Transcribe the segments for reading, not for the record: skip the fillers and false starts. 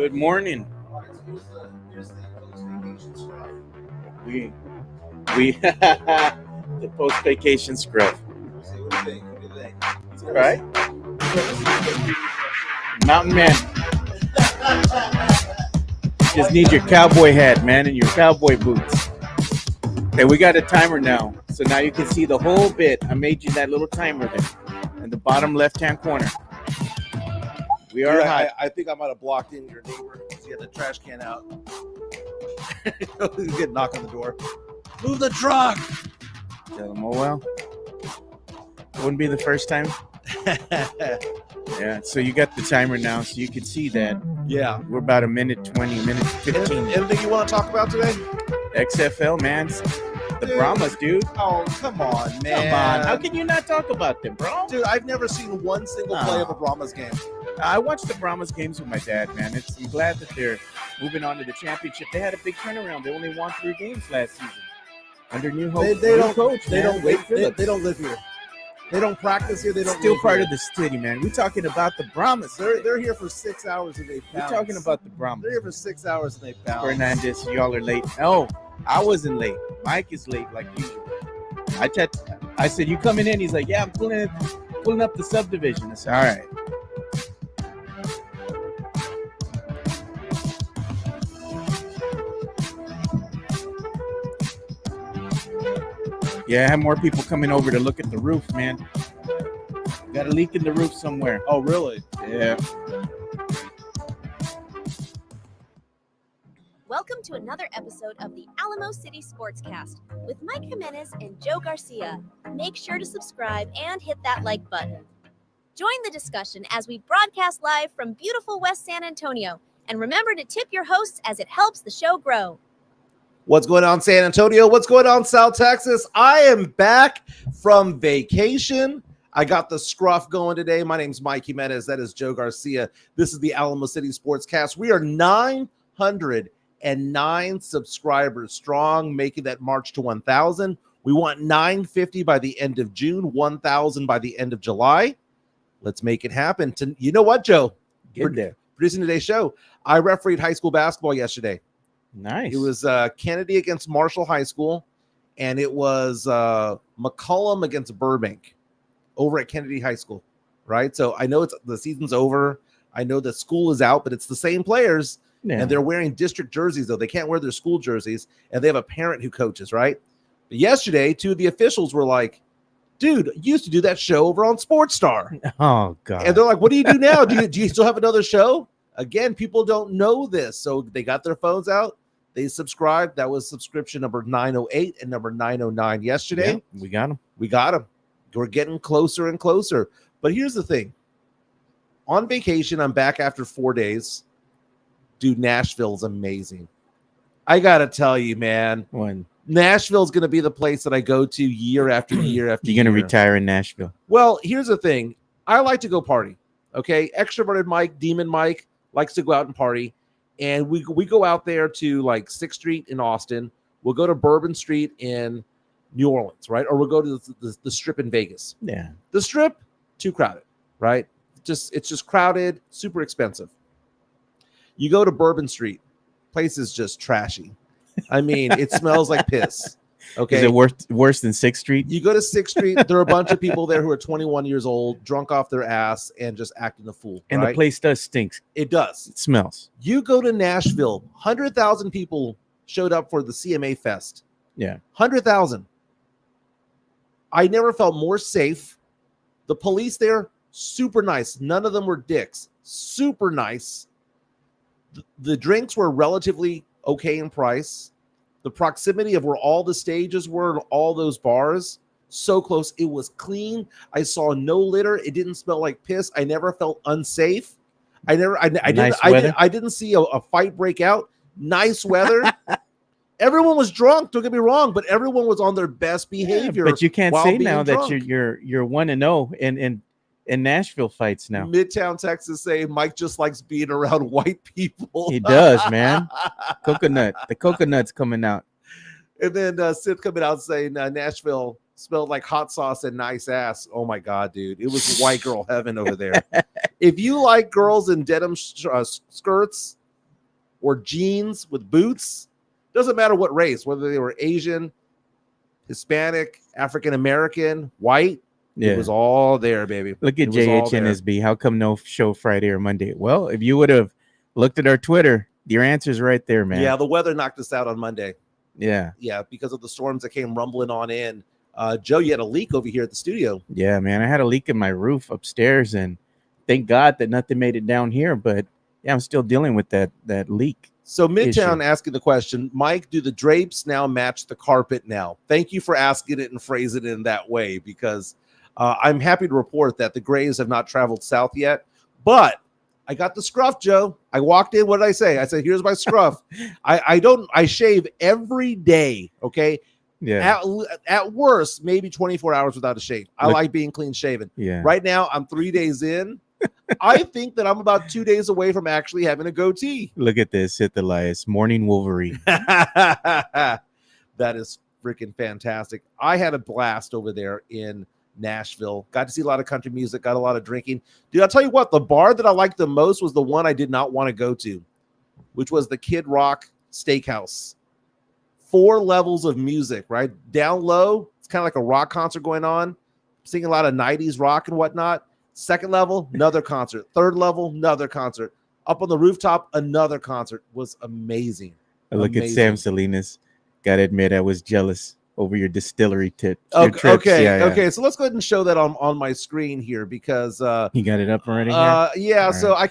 Good morning. We the post vacation scrub. It's all right. Mountain man. Just need your cowboy hat, man, and your cowboy boots. Okay, we got a timer now. So now you can see the whole bit. I made you that little timer there in the bottom left-hand corner. We are hot. I think I might have blocked in your neighbor because he had the trash can out. He's getting knocked on the door. Move the truck. Tell him, oh well. Wouldn't be the first time. Yeah, so you got the timer now, so you can see that. Yeah. We're about a minute 20, minute 15. Anything you want to talk about today? XFL, man. The Brahmas, dude. Oh, come on, man. Come on. How can you not talk about them, bro? Dude, I've never seen one single play of a Brahmas game. I watched the Brahmas games with my dad, man. I'm glad that they're moving on to the championship. They had a big turnaround. They only won 3 games last season under new coach. They don't coach. They man. they don't live here. They don't practice here. They don't. Still part here. of the city, man. We're talking about the Brahmas. They're here for 6 hours and they bounce. We're talking about the Brahmas. They're here for 6 hours and they bounce. Fernandez, y'all are late. No, I wasn't late. Mike is late like usual. I said, you coming in? He's like, yeah, I'm pulling up the subdivision. I said, all right. Yeah, I have more people coming over to look at the roof, man. Got a leak in the roof somewhere. Oh, really? Yeah. Welcome to another episode of the Alamo City Sportscast with Mike Jimenez and Joe Garcia. Make sure to subscribe and hit that like button. Join the discussion as we broadcast live from beautiful West San Antonio. And remember to tip your hosts as it helps the show grow. What's going on, San Antonio? What's going on, South Texas? I am back from vacation. I got the scruff going today. My name's Mikey Jimenez. That is Joe Garcia. This is the Alamo City Sportscast. We are 909 subscribers strong, making that march to 1,000. We want 950 by the end of June, 1,000 by the end of July. Let's make it happen. You know what, Joe? Get there. Producing today's show, I refereed high school basketball yesterday. Nice. It was Kennedy against Marshall High School, and it was McCollum against Burbank over at Kennedy High School, right? So I know the season's over. I know the school is out, but it's the same players, and they're wearing district jerseys, though. They can't wear their school jerseys, and they have a parent who coaches, right? But yesterday, 2 of the officials were like, dude, you used to do that show over on Sports Star. Oh, God. And they're like, what do you do now? Do you still have another show? Again, people don't know this, so they got their phones out. They subscribed. That was subscription number 908 and number 909 yesterday. Yeah, we got them. We got them. We're getting closer and closer. But here's the thing. On vacation, I'm back after 4 days. Dude, Nashville's amazing. I got to tell you, man. When? Nashville's going to be the place that I go to year after year after year. You're going to retire in Nashville. Well, here's the thing. I like to go party. Okay? Extroverted Mike, Demon Mike likes to go out and party. And we go out there to like 6th Street in Austin. We'll go to Bourbon Street in New Orleans, right? Or we'll go to the Strip in Vegas. Yeah. The Strip, too crowded, right? It's just crowded, super expensive. You go to Bourbon Street, place is just trashy. I mean, it smells like piss. Okay. Is it worse than 6th Street? You go to 6th Street, there are a bunch of people there who are 21 years old, drunk off their ass, and just acting a fool. And right? the place does stink. It does. It smells. You go to Nashville, 100,000 people showed up for the CMA Fest. Yeah. 100,000. I never felt more safe. The police there, super nice. None of them were dicks. Super nice. The drinks were relatively okay in price. The proximity of where all the stages were, all those bars, so close. It was clean. I saw no litter. It didn't smell like piss. I never felt unsafe. I didn't see a fight break out. Nice weather. Everyone was drunk. Don't get me wrong, but everyone was on their best behavior. Yeah, but you can't say now drunk. that you're 1-0 in Nashville fights now. Midtown Texas say Mike just likes being around white people. He does, man. The coconut's coming out. And then Sid coming out saying Nashville smelled like hot sauce and nice ass. Oh my God, dude. It was white girl heaven over there. If you like girls in denim skirts or jeans with boots. Doesn't matter what race, whether they were Asian, Hispanic, African American, white. Yeah. It was all there, baby. Look at It was all there. JHNSB. How come no show Friday or Monday? Well, if you would have looked at our Twitter, your answer's right there, man. Yeah, the weather knocked us out on Monday. Yeah. Yeah, because of the storms that came rumbling on in. Joe, you had a leak over here at the studio. Yeah, man. I had a leak in my roof upstairs, and thank God that nothing made it down here. But yeah, I'm still dealing with that leak. So Midtown issue. asking the question, Mike, do the drapes now match the carpet now? Thank you for asking it and phrase it in that way, because I'm happy to report that the grays have not traveled south yet. But I got the scruff, Joe. I walked in. What did I say? I said, here's my scruff. I shave every day. Okay. Yeah. At worst, maybe 24 hours without a shave. I like being clean shaven. Yeah. Right now, I'm 3 days in. I think that I'm about 2 days away from actually having a goatee. Look at this. Hit the lights. Morning Wolverine. That is freaking fantastic. I had a blast over there in Nashville. Got to see a lot of country music, got a lot of drinking. Dude, I'll tell you what, the bar that I liked the most was the one I did not want to go to, which was the Kid Rock Steakhouse. 4 levels of music, right? Down low, it's kind of like a rock concert going on, singing a lot of 90s rock and whatnot. Second level, another concert. Third level, another concert. Up on the rooftop, another concert. Was amazing. I look at Sam Salinas. Gotta admit, I was jealous over your distillery tip. Okay. Yeah. So let's go ahead and show that on my screen here, because you got it up already. Yeah. All so right,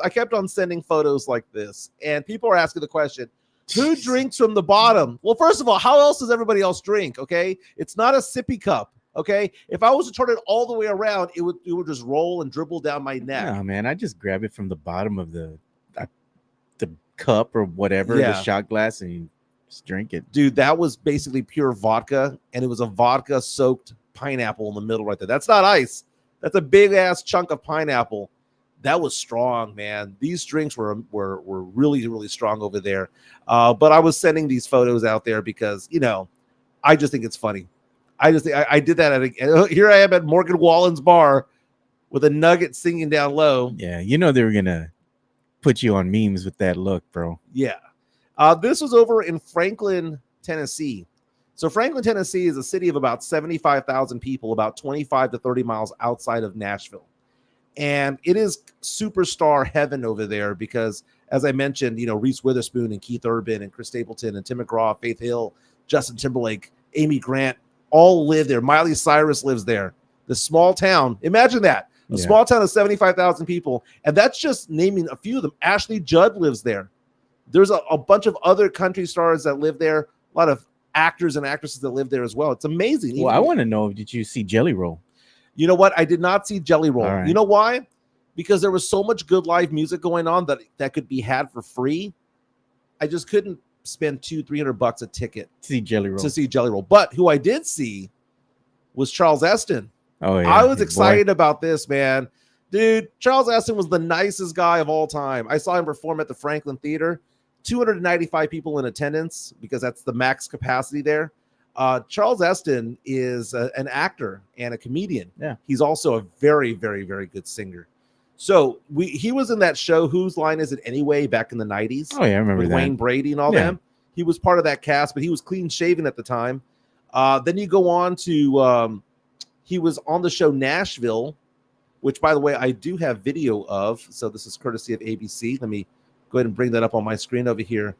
I kept on sending photos like this, and people are asking the question, who drinks from the bottom? Well, first of all, how else does everybody else drink? Okay, it's not a sippy cup. Okay, if I was to turn it all the way around, it would just roll and dribble down my neck. No, man, I just grab it from the bottom of the cup or whatever, the shot glass, and you just drink it. Dude, that was basically pure vodka, and it was a vodka soaked pineapple in the middle right there. That's not ice. That's a big ass chunk of pineapple. That was strong, man. These drinks were really, really strong over there. But I was sending these photos out there because, I just think it's funny. I did that here I am at Morgan Wallen's bar with a nugget singing down low. Yeah, they were gonna put you on memes with that look, bro. Yeah. This was over in Franklin, Tennessee. So Franklin, Tennessee is a city of about 75,000 people, about 25 to 30 miles outside of Nashville. And it is superstar heaven over there because, as I mentioned, Reese Witherspoon and Keith Urban and Chris Stapleton and Tim McGraw, Faith Hill, Justin Timberlake, Amy Grant, all live there. Miley Cyrus lives there. The small town. Imagine that. A small town of 75,000 people. And that's just naming a few of them. Ashley Judd lives there. There's a bunch of other country stars that live there. A lot of actors and actresses that live there as well. It's amazing. Well, I want to know, did you see Jelly Roll? You know what? I did not see Jelly Roll. Right. You know why? Because there was so much good live music going on that could be had for free. I just couldn't spend $200-$300 a ticket to see Jelly Roll. But who I did see was Charles Esten. Oh yeah, I was excited about this, man. Dude, Charles Esten was the nicest guy of all time. I saw him perform at the Franklin Theater. 295 people in attendance because that's the max capacity there. Charles Esten is an actor and a comedian. Yeah, he's also a very, very, very good singer. So he was in that show, Whose Line Is It Anyway, back in the 90s. Oh, yeah, I remember with that. Wayne Brady and all them. He was part of that cast, but he was clean shaven at the time. Then you go on to, he was on the show Nashville, which, by the way, I do have video of. So this is courtesy of ABC. Let me go ahead and bring that up on my screen over here.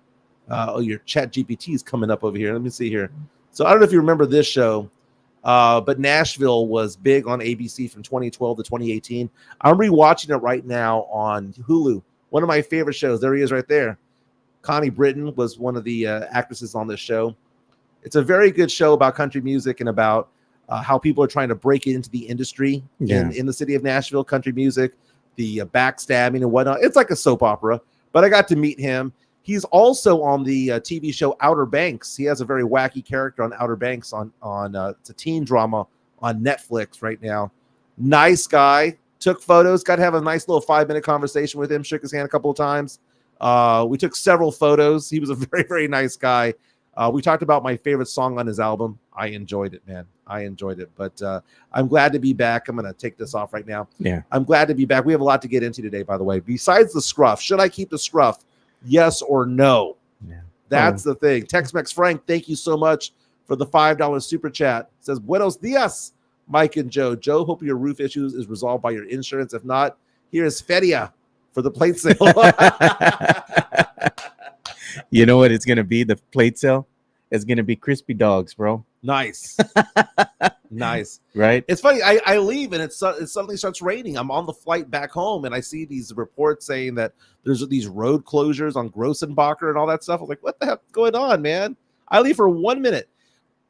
Your chat GPT is coming up over here. Let me see here. So I don't know if you remember this show. But Nashville was big on ABC from 2012 to 2018. I'm rewatching it right now on Hulu. One of my favorite shows. There he is right there. Connie Britton was one of the actresses on this show. It's a very good show about country music and about how people are trying to break into the industry in the city of Nashville, country music, the backstabbing and whatnot. It's like a soap opera, but I got to meet him. He's also on the TV show Outer Banks. He has a very wacky character on Outer Banks on it's a teen drama on Netflix right now. Nice guy. Took photos. Got to have a nice little 5-minute conversation with him. Shook his hand a couple of times. We took several photos. He was a very, very nice guy. We talked about my favorite song on his album. I enjoyed it, man. I enjoyed it. But I'm glad to be back. I'm going to take this off right now. Yeah. I'm glad to be back. We have a lot to get into today, by the way. Besides the scruff, should I keep the scruff? Yes or no? Yeah. That's the thing. Tex-Mex Frank, thank you so much for the $5 super chat. Says, buenos dias, Mike and Joe. Joe, hope your roof issues is resolved by your insurance. If not, here is Feria for the plate sale. You know what it's going to be? The plate sale? It's going to be crispy dogs, bro. Nice. Nice. Right? It's funny. I leave and it suddenly starts raining. I'm on the flight back home and I see these reports saying that there's these road closures on Grossenbacher and all that stuff. I'm like, what the heck's going on, man? I leave for 1 minute.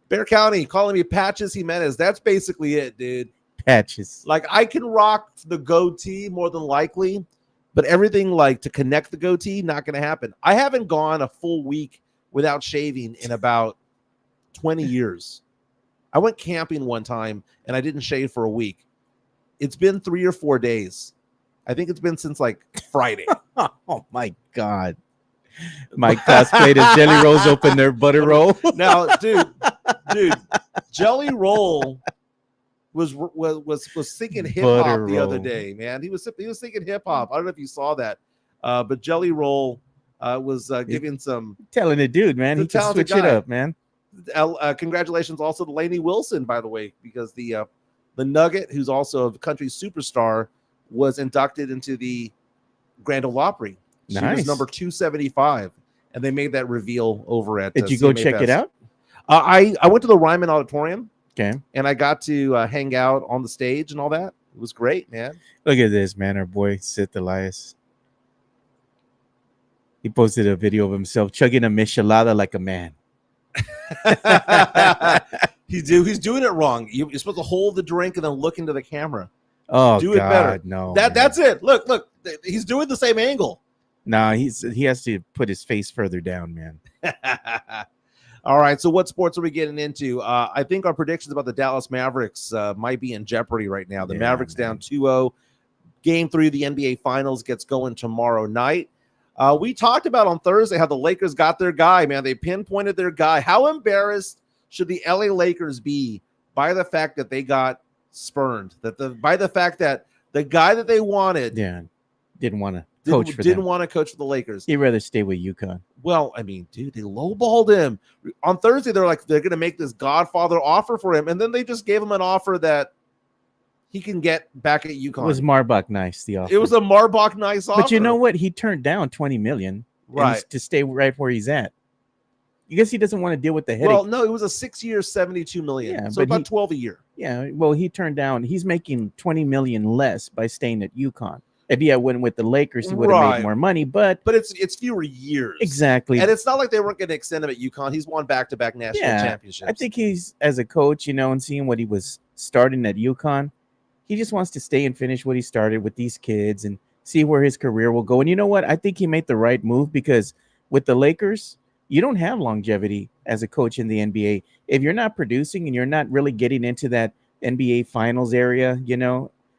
Bear County calling me Patches Jimenez. That's basically it, dude. Patches. Like, I can rock the goatee more than likely, but everything like to connect the goatee, not going to happen. I haven't gone a full week without shaving in about 20 years. I went camping one time and I didn't shave for a week. It's been 3 or 4 days. I think it's been since like Friday. Oh my God. My cosplayed as Jelly Rolls open their butter roll. Now, dude, Jelly Roll was singing hip hop the other day, man. He was singing hip hop. I don't know if you saw that, but Jelly Roll was giving some talented dude, man. He can switch it up, man. Congratulations also to Lainey Wilson, by the way, because the Nugget, who's also a country superstar, was inducted into the Grand Ole Opry. She was number 275, and they made that reveal over at. Did you go CMA check Fest. it out? I went to the Ryman Auditorium. Okay. And I got to hang out on the stage and all that. It was great, man. Look at this, man. Our boy Sith Elias. He posted a video of himself chugging a michelada like a man. He's doing it wrong. You're supposed to hold the drink and then look into the camera. Oh, do it better. No, that's it. Look. He's doing the same angle. No, he has to put his face further down, man. All right. So what sports are we getting into? I think our predictions about the Dallas Mavericks might be in jeopardy right now. The Mavericks down 2-0. Game 3 of the NBA Finals gets going tomorrow night. We talked about on Thursday how the Lakers got their guy, man. They pinpointed their guy. How embarrassed should the LA Lakers be by the fact that they got spurned? By the fact that the guy that they wanted didn't want to coach for the Lakers. He'd rather stay with UConn. Well, I mean, dude, they lowballed him. On Thursday, they're like, they're going to make this Godfather offer for him. And then they just gave him an offer that he can get back at UConn. It was Marbach nice, the offer. It was a Marbach nice offer. But you know what? He turned down $20 million to stay right where he's at. I guess he doesn't want to deal with the headache. Well, no, it was a 6-year, $72 million. Yeah, so about 12 a year. Yeah, well, he turned down. He's making $20 million less by staying at UConn. If he had went with the Lakers, he would have made more money. But it's fewer years. Exactly. And it's not like they weren't going to extend him at UConn. He's won back-to-back national championships. I think he's, as a coach, and seeing what he was starting at UConn, he just wants to stay and finish what he started with these kids and see where his career will go. And you know what? I think he made the right move because with the Lakers, you don't have longevity as a coach in the NBA. If you're not producing and you're not really getting into that NBA Finals area,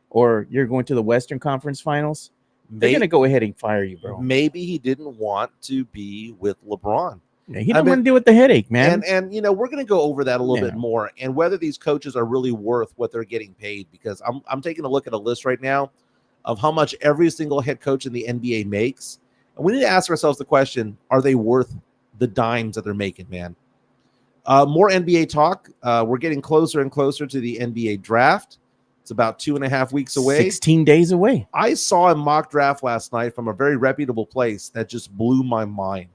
or you're going to the Western Conference Finals, they're going to go ahead and fire you, bro. Maybe he didn't want to be with LeBron. Yeah, he didn't want to deal with the headache, man. And we're going to go over that a little bit more and whether these coaches are really worth what they're getting paid, because I'm taking a look at a list right now of how much every single head coach in the NBA makes. And we need to ask ourselves the question, are they worth the dimes that they're making, man? More NBA talk. We're getting closer and closer to the NBA draft. It's about 2.5 weeks away. 16 days away. I saw a mock draft last night from a very reputable place that just blew my mind.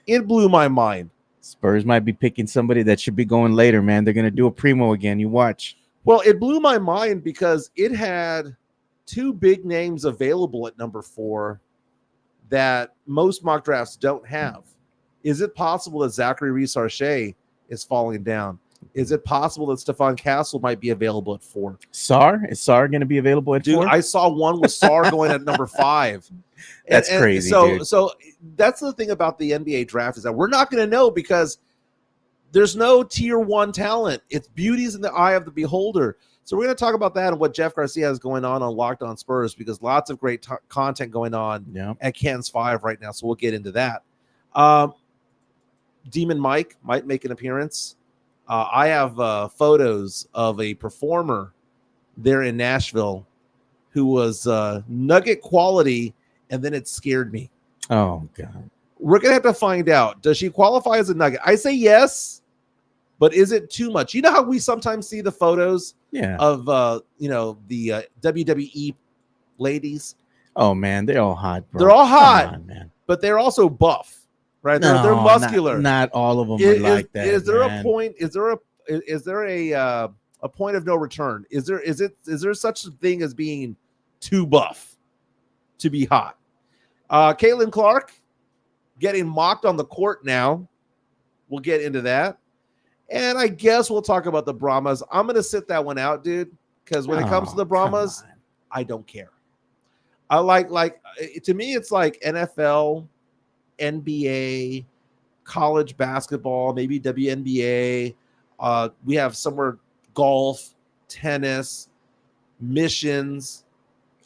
It blew my mind. Spurs might be picking somebody that should be going later, man. They're going to do a primo again. You watch. Well, it blew my mind because it had 2 big names available at number 4 that most mock drafts don't have. Is it possible that Zachary Reese-Archet is falling down? Is it possible that Stephon Castle might be available at 4? Is Sarr going to be available at 4? Dude, I saw one with Sarr going at number 5. That's crazy. So that's the thing about the NBA draft is that we're not going to know because there's no tier 1 talent. It's beauty's in the eye of the beholder. So we're going to talk about that and what Jeff Garcia has going on Locked On Spurs, because lots of great content going on at Cans 5 right now. So we'll get into that. Demon Mike might make an appearance. I have photos of a performer there in Nashville who was Nugget quality, and then it scared me. Oh, God. We're going to have to find out. Does she qualify as a nugget? I say yes, but is it too much? You know how we sometimes see the photos of, the WWE ladies? Oh, man, they're all hot, bro. They're all hot, Come on, man. but they're also buff, right? No, they're muscular. Not all of them are like that. Is there man. a point? Is there a point of no return? Is there such a thing as being too buff to be hot? Caitlin Clark getting mocked on the court now. We'll get into that. And I guess we'll talk about the Brahmas. I'm going to sit that one out, dude, because when it comes to the Brahmas, I don't care. I like to me, it's like NFL, NBA, college basketball, maybe WNBA. We have somewhere golf, tennis, missions.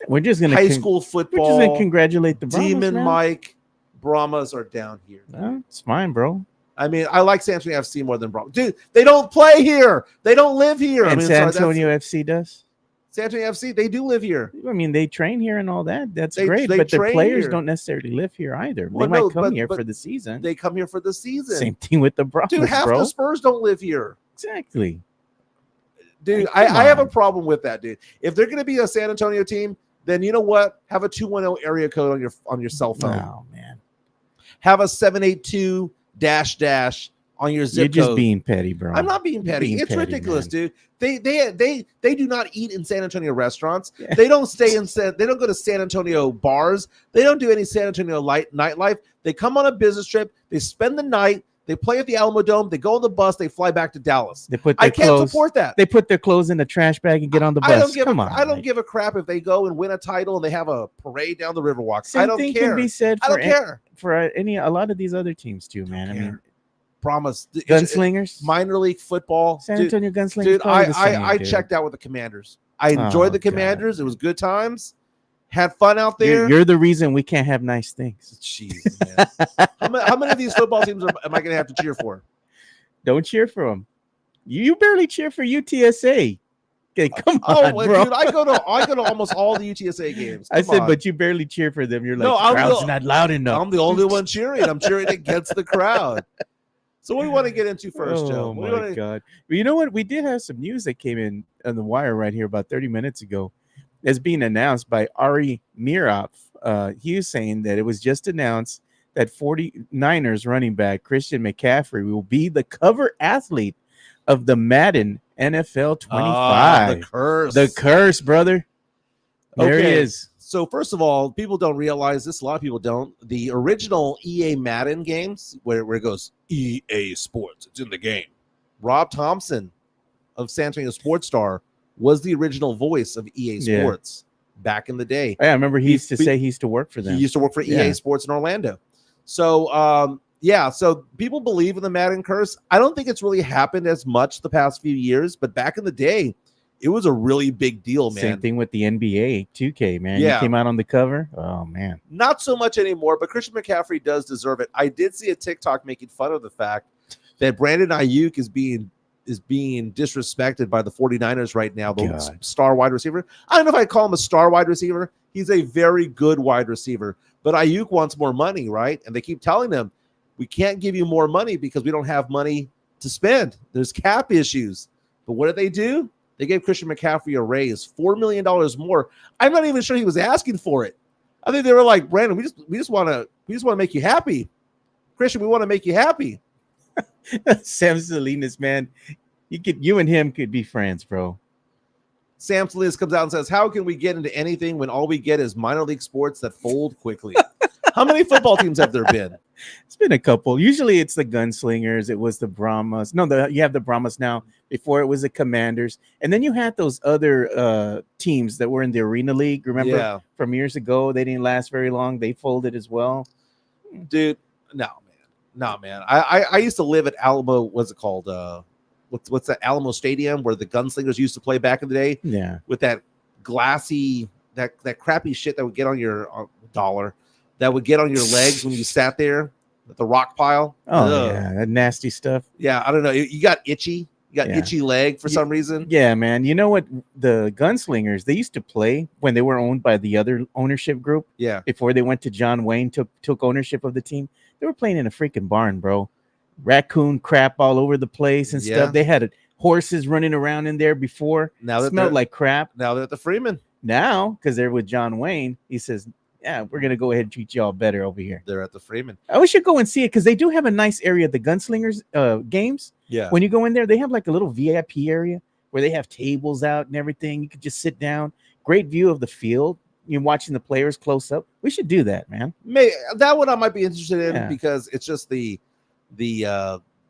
We're just going to high school football. We're just going to congratulate the Brahmas, Demon man. Mike. Brahmas are down here. No, it's fine, bro. I mean, I like San Antonio FC more than Brahmas. Dude, they don't play here. They don't live here. And San Antonio FC does? San Antonio FC, they do live here. I mean, they train here and all that. That's great. But the players don't necessarily live here either. They might come here for the season. They come here for the season. Same thing with the Brahmas, dude, half the Spurs don't live here. Exactly. Dude, I have a problem with that, dude. If they're going to be a San Antonio team, then you know what? Have a 210 area code on your cell phone. Oh, man. Have a 782 -- on your zip code. You're just being petty, bro. I'm not being petty. It's petty, ridiculous, man. Dude. They do not eat in San Antonio restaurants. Yeah. They don't stay they don't go to San Antonio bars. They don't do any San Antonio nightlife. They come on a business trip. They spend the night. They play at the Alamo Dome. They go on the bus. They fly back to Dallas. I can't support that. They put their clothes in the trash bag and get on the bus. I don't give a crap if they go and win a title and they have a parade down the Riverwalk. Same I don't thing care. Can be said I don't care for a lot of these other teams too, man. I mean, promise. Gunslingers, minor league football, San Antonio Gunslingers. Dude, I checked out with the Commanders. I enjoyed the Commanders. God. It was good times. Had fun out there. You're the reason we can't have nice things. Jesus, man. how many of these football teams am I going to have to cheer for? Don't cheer for them. You barely cheer for UTSA. Okay, come on, bro. Dude, I go to almost all the UTSA games. But you barely cheer for them. You're like, the crowd's not loud enough. I'm the only one cheering. I'm cheering against the crowd. So what do we want to get into first, Joe? Oh, my God. Well, you know what? We did have some news that came in on the wire right here about 30 minutes ago. It's being announced by Ari Mirov. He was saying that it was just announced that 49ers running back Christian McCaffrey will be the cover athlete of the Madden NFL 25. The curse, brother. There he is. So first of all, people don't realize this. A lot of people don't. The original EA Madden games, where it goes EA Sports, it's in the game. Rob Thompson of San Antonio Sports Star was the original voice of EA Sports back in the day. I remember he used to say he used to work for them. He used to work for EA Sports in Orlando. So, so people believe in the Madden curse. I don't think it's really happened as much the past few years, but back in the day, it was a really big deal, man. Same thing with the NBA 2K, man. Yeah. He came out on the cover. Oh, man. Not so much anymore, but Christian McCaffrey does deserve it. I did see a TikTok making fun of the fact that Brandon Ayuk is being disrespected by the 49ers right now, the star wide receiver. I don't know if I call him a star wide receiver. He's a very good wide receiver. But Ayuk wants more money, right? And they keep telling him, we can't give you more money because we don't have money to spend. There's cap issues. But what did they do? They gave Christian McCaffrey a raise, $4 million more. I'm not even sure he was asking for it. I think they were like, Brandon, we just want to make you happy. Christian, we want to make you happy. Sam Salinas, man. You and him could be friends, bro. Sam Salinas comes out and says, how can we get into anything when all we get is minor league sports that fold quickly? How many football teams have there been? It's been a couple. Usually it's the Gunslingers. It was the Brahmas. No, you have the Brahmas now. Before it was the Commanders. And then you had those other teams that were in the Arena League. Remember from years ago? They didn't last very long. They folded as well. Dude, no, man. I used to live at Alamo. What's it called? What's that Alamo Stadium where the Gunslingers used to play back in the day? Yeah. With that glassy, that crappy shit that would get on your dollar, that would get on your legs when you sat there at the rock pile. Oh, yeah, that nasty stuff. Yeah, I don't know. You got itchy. You got itchy leg for some reason. Yeah, man. You know what? The Gunslingers, they used to play when they were owned by the other ownership group. Yeah. Before they went to John Wayne, took ownership of the team. They were playing in a freaking barn, bro. Raccoon crap all over the place and Yeah. stuff. They had horses running around in there before. Now that Smelled they're- like crap. Now they're at the Freeman. Now, because they're with John Wayne, he says, yeah, we're going to go ahead and treat y'all better over here. They're at the Freeman. We should go and see it because they do have a nice area. The Gunslingers games. Yeah. When you go in there, they have like a little VIP area where they have tables out and everything. You could just sit down. Great view of the field. You're watching the players close up. We should do that, man. That one I might be interested in Yeah. because it's just the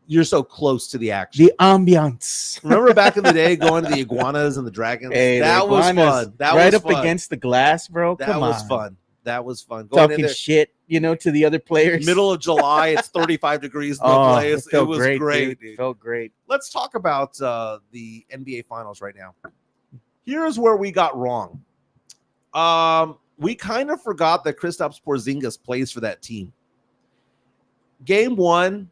you're so close to the action. The ambiance. Remember back in the day going to the iguanas and the dragons? Hey, the that was iguanas fun. That right was up fun. against the glass, bro. That Come was on. fun. That was fun. Going in Talking there, shit, to the other players. middle of July, it's 35 degrees in the Oh, place. It felt was great, great. dude. Felt great. Let's talk about the NBA Finals right now. Here's where we got wrong. We kind of forgot that Kristaps Porzingis plays for that team. Game 1,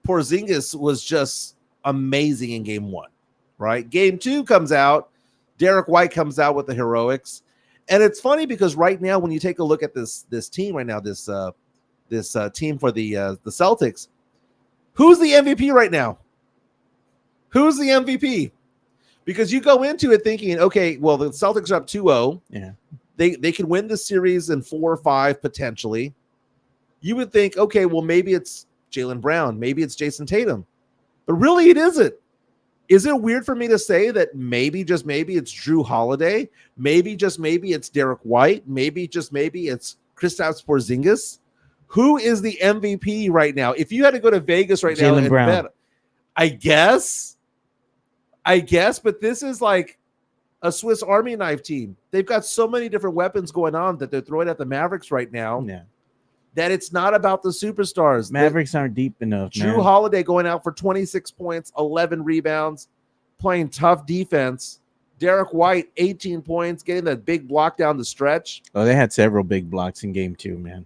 Porzingis was just amazing in game 1, right? Game 2 comes out. Derek White comes out with the heroics. And it's funny because right now, when you take a look at this team right now, this team for the Celtics, who's the MVP right now? Who's the MVP? Because you go into it thinking, okay, well, the Celtics are up 2-0. Yeah. They can win the series in 4 or 5 potentially. You would think, okay, well, maybe it's Jaylen Brown, maybe it's Jason Tatum, but really it isn't. Is it weird for me to say that maybe just maybe it's Drew Holiday, maybe just maybe it's Derek White, maybe just maybe it's Kristaps Porzingis? Who is the MVP right now? If you had to go to Vegas right now and Brown. bet, I guess, but this is like a Swiss Army knife team. They've got so many different weapons going on that they're throwing at the Mavericks right now. Yeah. That it's not about the superstars. Mavericks aren't deep enough. Drew man. Holiday going out for 26 points, 11 rebounds, playing tough defense. Derek White, 18 points, getting that big block down the stretch. Oh, they had several big blocks in game 2, man.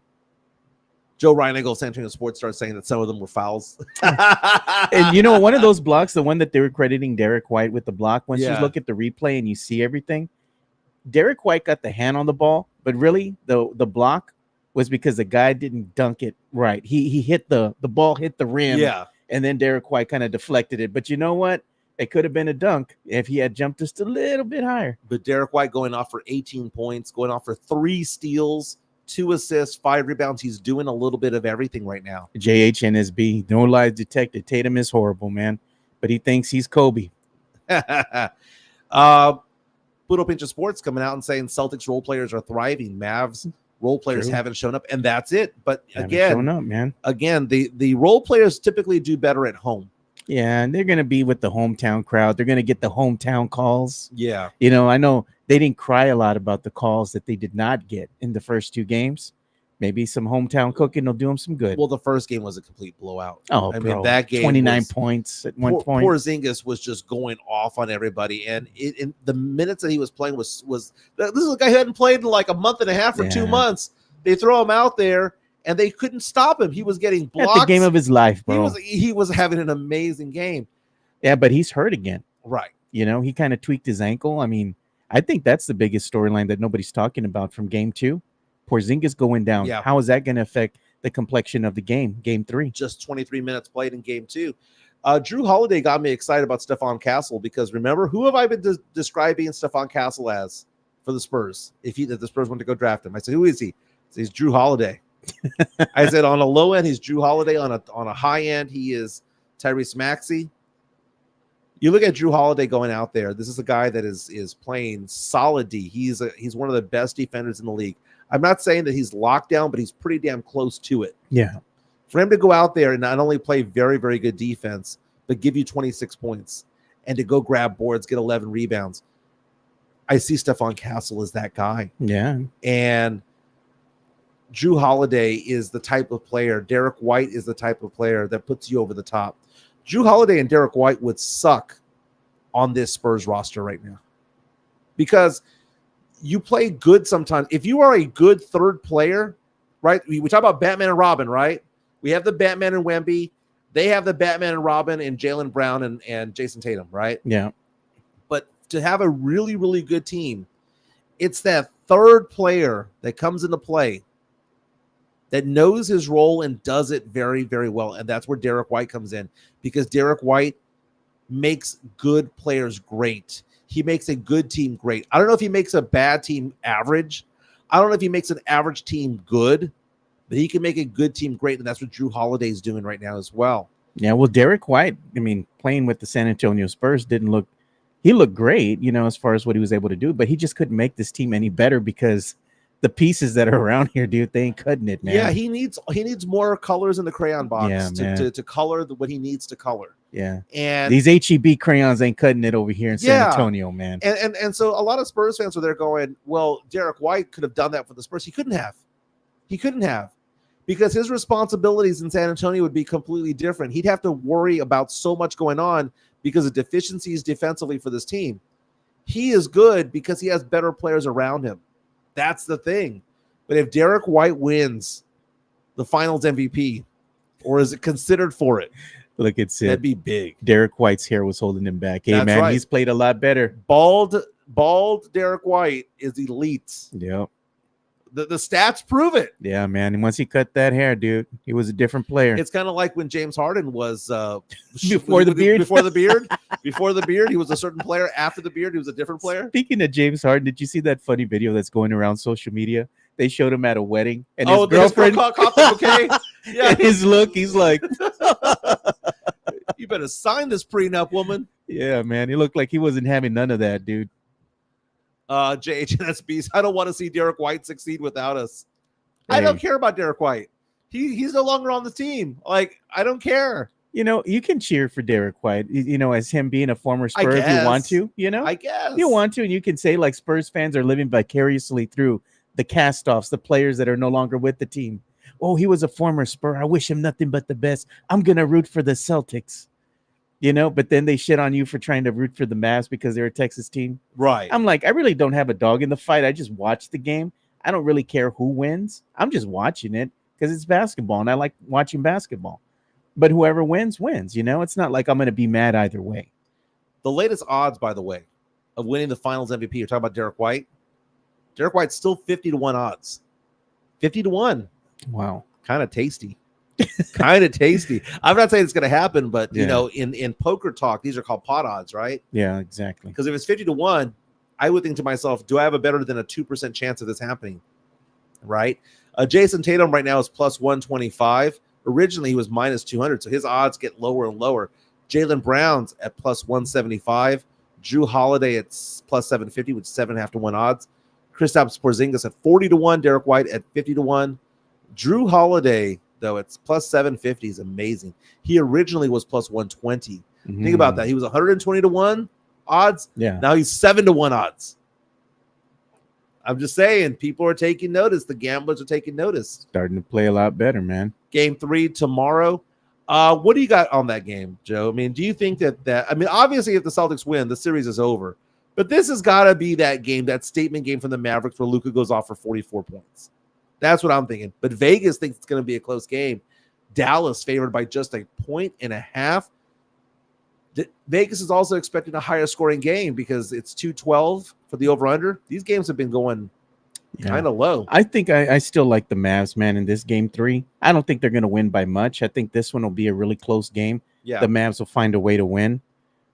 Joe Reinigle, San Antonio Sports, started saying that some of them were fouls. And one of those blocks, the one that they were crediting Derek White with the block, once Yeah. you look at the replay and you see everything, Derek White got the hand on the ball, but really the block was because the guy didn't dunk it right. He hit the ball hit the rim, Yeah. and then Derek White kind of deflected it. But you know what? It could have been a dunk if he had jumped just a little bit higher. But Derek White going off for 18 points, going off for 3 steals, 2 assists, 5 rebounds. He's doing a little bit of everything right now. JHNSB, no lies detected. Tatum is horrible, man, but he thinks he's Kobe. Pluto Pinch of Sports coming out and saying Celtics role players are thriving. Mavs role players True. haven't shown up, and that's it. But Haven't shown up, man. again, the role players typically do better at home. Yeah, and they're gonna be with the hometown crowd. They're gonna get the hometown calls. Yeah. I know they didn't cry a lot about the calls that they did not get in the first 2 games. Maybe some hometown cooking will do them some good. Well, the first game was a complete blowout. Oh, I bro, mean, that game 29 was- points at one point. Porzingis was just going off on everybody, and in the minutes that he was playing was this is a guy who hadn't played in like a month and a half or 2 Yeah. months. They throw him out there, and they couldn't stop him. He was getting blocks. At the game of his life, bro. He was having an amazing game. Yeah, but he's hurt again. Right. He kind of tweaked his ankle. I mean, I think that's the biggest storyline that nobody's talking about from game 2. Porzingis going down. Yeah. How is that going to affect the complexion of the game 3? Just 23 minutes played in game 2. Drew Holiday got me excited about Stephon Castle because remember, who have I been describing Stephon Castle as for the Spurs? If the Spurs want to go draft him, I said, who is he? So he's Drew Holiday. I said on a low end, he's Drew Holiday. On a high end, he is Tyrese Maxey. You look at Drew Holiday going out there. This is a guy that is playing solid D. He's one of the best defenders in the league. I'm not saying that he's locked down, but he's pretty damn close to it. Yeah. For him to go out there and not only play very, very good defense, but give you 26 points and to go grab boards, get 11 rebounds. I see Stephon Castle as that guy. Yeah. And Drew Holiday is the type of player. Derek White is the type of player that puts you over the top. Drew Holiday and Derek White would suck on this Spurs roster right now because you play good sometimes. If you are a good third player, right? We talk about Batman and Robin, right? We have the Batman and Wemby. They have the Batman and Robin and Jaylen Brown and Jason Tatum, right? Yeah. But to have a really, really good team, it's that third player that comes into play that knows his role and does it very, very well. And that's where Derek White comes in, because Derek White makes good players great. He makes a good team great. I don't know if he makes a bad team average. I don't know if he makes an average team good, but he can make a good team great. And that's what Drew Holiday is doing right now as well. Yeah, well, Derek White, I mean, playing with the San Antonio Spurs he looked great, as far as what he was able to do, but he just couldn't make this team any better because the pieces that are around here, dude, they ain't cutting it, man. Yeah, he needs more colors in the crayon box to color what he needs to color. Yeah. And these HEB crayons ain't cutting it over here in San Antonio, man. And so a lot of Spurs fans are there going, well, Derek White could have done that for the Spurs. He couldn't have. Because his responsibilities in San Antonio would be completely different. He'd have to worry about so much going on because of deficiencies defensively for this team. He is good because he has better players around him. That's the thing. But if Derek White wins the Finals MVP, or is it considered for it? Look, it's it. That'd be big. Derek White's hair was holding him back. Hey, That's man, right. He's played a lot better. Bald Derek White is elite. Yep. The stats prove it. Yeah, man. And once he cut that hair, dude, he was a different player. It's kind of like when James Harden was before the beard. Before the beard, he was a certain player. After the beard, he was a different player. Speaking of James Harden, did you see that funny video that's going around social media? They showed him at a wedding, and his girlfriend caught the bouquet. Yeah, his look, he's like, "You better sign this prenup, woman." Yeah, man, he looked like he wasn't having none of that, dude. JHNSBs, I don't want to see Derek White succeed without us. Hey. I don't care about Derek White. He's no longer on the team. Like, I don't care. You can cheer for Derek White, as him being a former Spur if you want to, I guess. You want to, and you can say, like, Spurs fans are living vicariously through the cast-offs, the players that are no longer with the team. Oh, he was a former Spur. I wish him nothing but the best. I'm going to root for the Celtics. But then they shit on you for trying to root for the Mavs because they're a Texas team. Right. I'm like, I really don't have a dog in the fight. I just watch the game. I don't really care who wins. I'm just watching it because it's basketball, and I like watching basketball. But whoever wins, wins. It's not like I'm going to be mad either way. The latest odds, by the way, of winning the Finals MVP, you're talking about Derek White. Derek White's still 50-1 odds. 50-1. Wow. Kind of tasty. I'm not saying it's going to happen, but in poker talk, these are called pot odds, right? Yeah, exactly. Because if it's 50-1, I would think to myself, do I have a better than a 2% chance of this happening? Right? Jason Tatum right now is plus 125. Originally, he was minus 200, so his odds get lower and lower. Jaylen Brown's at plus 175. Drew Holiday at plus 750, with 7.5-1 odds. Kristaps Porzingis at 40-1. Derek White at 50-1. Drew Holiday, though, it's plus 750 is amazing. He originally was plus 120. Think about that. He was 120-1 odds. Yeah. Now he's 7-1 odds. I'm just saying, people are taking notice. The gamblers are taking notice. Starting to play a lot better, man. Game 3 tomorrow. What do you got on that game, Joe? I mean, do you think that obviously if the Celtics win, the series is over. But this has got to be that game, that statement game from the Mavericks where Luka goes off for 44 points. That's what I'm thinking. But Vegas thinks it's going to be a close game. Dallas favored by just 1.5 points. Vegas is also expecting a higher scoring game because it's 212 for the over-under. These games have been going kind of low. I think I still like the Mavs, man, in this game 3. I don't think they're going to win by much. I think this one will be a really close game. Yeah. The Mavs will find a way to win.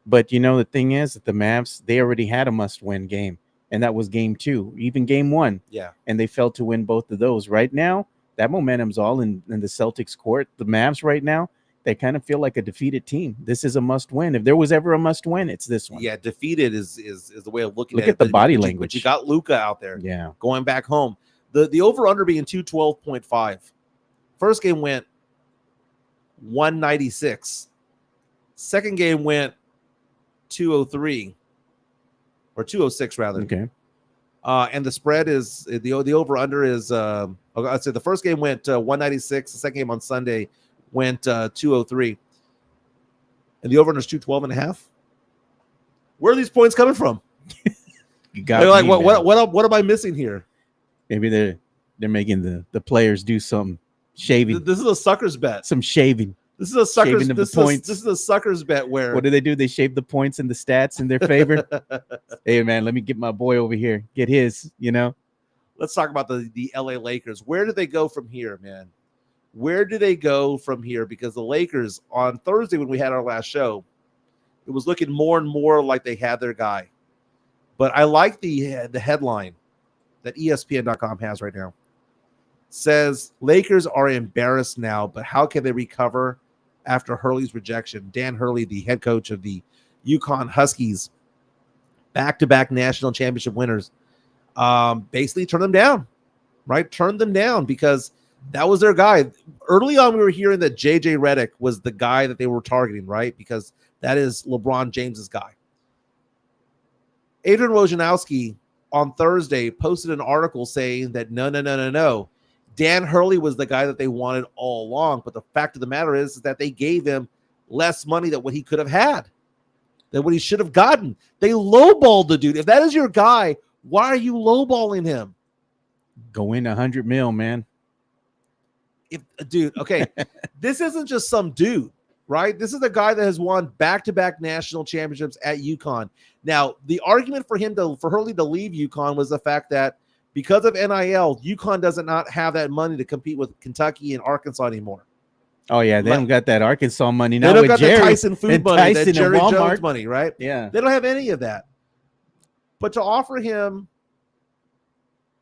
But, the thing is that the Mavs, they already had a must-win game, and that was game 2, even game 1. Yeah. And they failed to win both of those. Right now, that momentum's all in the Celtics court. The Mavs right now, they kind of feel like a defeated team. This is a must-win. If there was ever a must-win, it's this one. Yeah, defeated is the way of looking at it. Look at the body language. But you got Luka out there. Yeah. Going back home. The over-under being 212.5. First game went 196. Second game went 203. Or 206, rather. Okay. And the spread is, the over-under is, I'd say the first game went 196. The second game on Sunday went 203. And the over-under is 212.5. Where are these points coming from? You got like, what am I missing here? Maybe they're making the players do some shaving. This is a sucker's bet. Some shaving. This is a sucker's bet. This is a sucker's bet where what do? They shave the points and the stats in their favor. Hey man, let me get my boy over here. Get his, let's talk about the LA Lakers. Where do they go from here, man? Where do they go from here? Because the Lakers on Thursday when we had our last show, it was looking more and more like they had their guy. But I like the headline that ESPN.com has right now. Says Lakers are embarrassed now, but how can they recover after Hurley's rejection? Dan Hurley, the head coach of the UConn Huskies, back-to-back national championship winners, basically turned them down, right? Turned them down because that was their guy. Early on, we were hearing that JJ Redick was the guy that they were targeting, right? Because that is LeBron James's guy. Adrian Wojnarowski on Thursday posted an article saying that no. Dan Hurley was the guy that they wanted all along. But the fact of the matter is that they gave him less money than what he could have had, than what he should have gotten. They lowballed the dude. If that is your guy, why are you lowballing him? Go in $100 million, man. Dude, okay. This isn't just some dude, right? This is a guy that has won back-to-back national championships at UConn. Now, the argument for Hurley to leave UConn was the fact that because of NIL, UConn does not have that money to compete with Kentucky and Arkansas anymore. Oh, yeah. They don't got that Arkansas money. They Now don't with got Jerry, the Tyson food money, Tyson that Jerry and Walmart Jones money, right? Yeah. They don't have any of that. But to offer him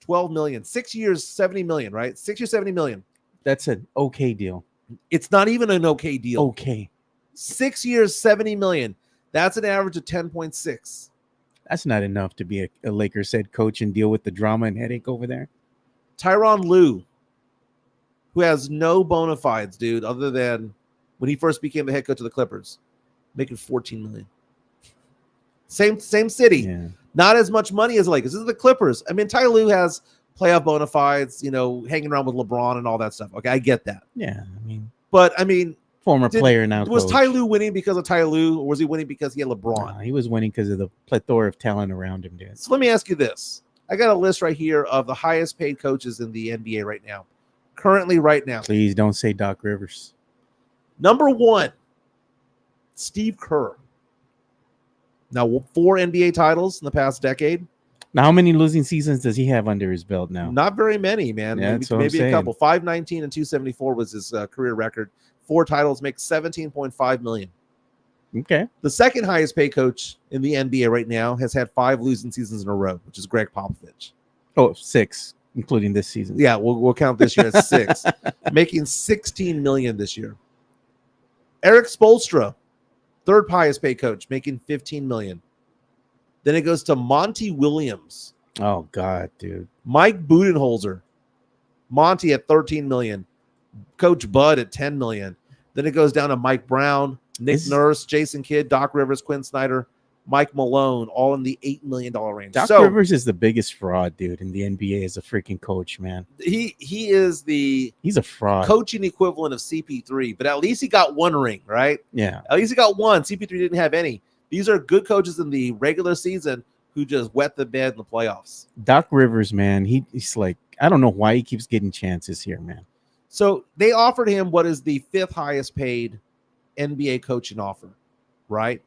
$12 million, 6 years, $70 million, right? 6 years, $70 million. That's an okay deal. It's not even an okay deal. Okay. 6 years, $70 million. That's an average of 10.6. That's not enough to be a Lakers head coach and deal with the drama and headache over there. Tyronn Lue, who has no bona fides, dude, other than when he first became the head coach of the Clippers, making $14 million. Same city. Yeah. Not as much money as Lakers. This is the Clippers. I mean, Ty Lue has playoff bona fides, hanging around with LeBron and all that stuff. Okay, I get that. Yeah, but former player now. Was coach. Ty Lue winning because of Ty Lue, or was he winning because he had LeBron? No, he was winning because of the plethora of talent around him, dude. So let me ask you this. I got a list right here of the highest paid coaches in the NBA right now. Currently, right now. Please don't say Doc Rivers. Number 1, Steve Kerr. Now, 4 NBA titles in the past decade. Now, how many losing seasons does he have under his belt now? Not very many, man. Yeah, maybe a couple. 519 and 274 was his career record. 4 titles, makes $17.5 million. Okay. The second highest paid coach in the NBA right now has had 5 losing seasons in a row, which is Greg Popovich. Oh, 6, including this season. Yeah, we'll count this year as 6, making $16 million this year. Eric Spoelstra, third highest paid coach, making $15 million. Then it goes to Monty Williams. Oh, God, dude. Mike Budenholzer. Monty at $13 million. Coach Bud at $10 million. Then it goes down to Mike Brown, Nick Nurse, Jason Kidd, Doc Rivers, Quinn Snyder, Mike Malone, all in the $8 million range. Doc Rivers is the biggest fraud, dude, in the NBA as a freaking coach, man. He is he's a fraud. Coaching equivalent of CP3, but at least he got 1 ring, right? Yeah. At least he got 1. CP3 didn't have any. These are good coaches in the regular season who just wet the bed in the playoffs. Doc Rivers, man, he's like, I don't know why he keeps getting chances here, man. So they offered him what is the 5th highest paid NBA coaching offer, right?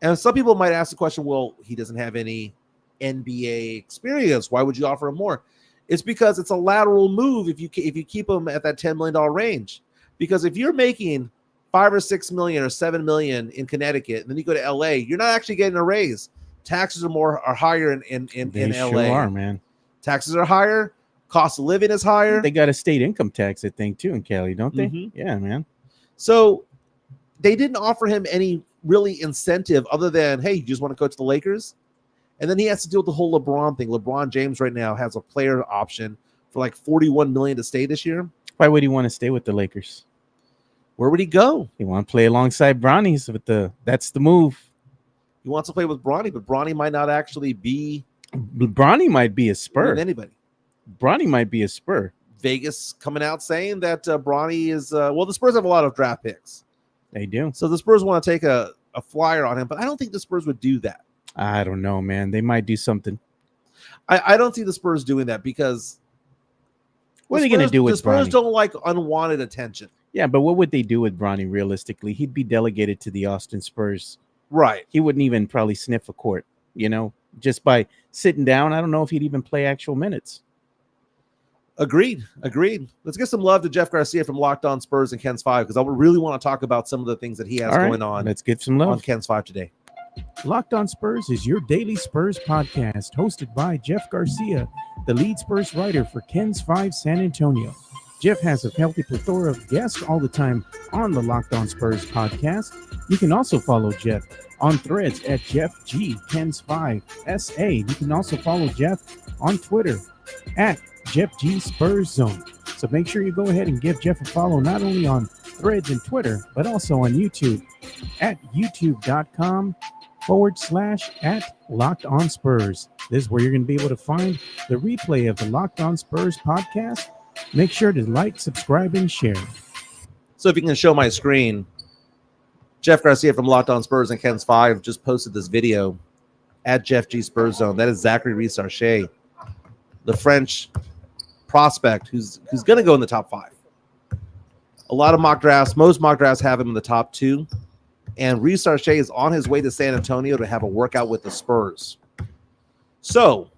And some people might ask the question, well, he doesn't have any NBA experience. Why would you offer him more? It's because it's a lateral move if you keep him at that $10 million range. Because if you're making $5 or $6 million or $7 million in Connecticut, and then you go to LA, you're not actually getting a raise. Taxes are higher in They LA. sure are, man. Taxes are higher. Cost of living is higher. They got a state income tax, I think, too, in Cali, don't they? Mm-hmm. Yeah, man. So they didn't offer him any really incentive other than, hey, you just want to coach the Lakers? And then he has to deal with the whole LeBron thing. LeBron James right now has a player option for like $41 million to stay this year. Why would he want to stay with the Lakers? Where would he go? He want to play alongside Bronny's that's the move. He wants to play with Bronny, but Bronny might not actually be. Bronny might be a Spur. With anybody. Bronny might be a Spur. Vegas coming out saying that Bronny is the Spurs have a lot of draft picks. They do. So the Spurs want to take a flyer on him, but I don't think the Spurs would do that. I don't know, man. They might do something. I don't see the Spurs doing that because what are they going to do with the Spurs Bronny? don't like unwanted attention. Yeah, but what would they do with Bronny realistically? He'd be delegated to the Austin Spurs. Right. He wouldn't even probably sniff a court, just by sitting down. I don't know if he'd even play actual minutes. Agreed. Let's get some love to Jeff Garcia from Locked On Spurs and Ken's 5, because I really want to talk about some of the things that he has going on. Let's get some love on Ken's 5 today. Locked On Spurs is your daily Spurs podcast, hosted by Jeff Garcia, the lead Spurs writer for Ken's 5 San Antonio. Jeff has a healthy plethora of guests all the time on the Locked On Spurs podcast. You can also follow Jeff on Threads at Jeff G Ken's 5 SA. You can also follow Jeff on Twitter at Jeff G Spurs Zone. So make sure you go ahead and give Jeff a follow, not only on Threads and Twitter, but also on YouTube at youtube.com/@LockedOnSpurs. This is where you're going to be able to find the replay of the Locked On Spurs podcast. Make sure to like, subscribe, and share. So if you can show my screen, Jeff Garcia from Locked On Spurs and Ken's 5 just posted this video at Jeff G Spurs Zone. That is Zachary Rees-Sarchet, the French prospect who's going to go in the top 5. A lot of mock drafts, most mock drafts have him in the top 2. And Rees-Sarchet is on his way to San Antonio to have a workout with the Spurs. So,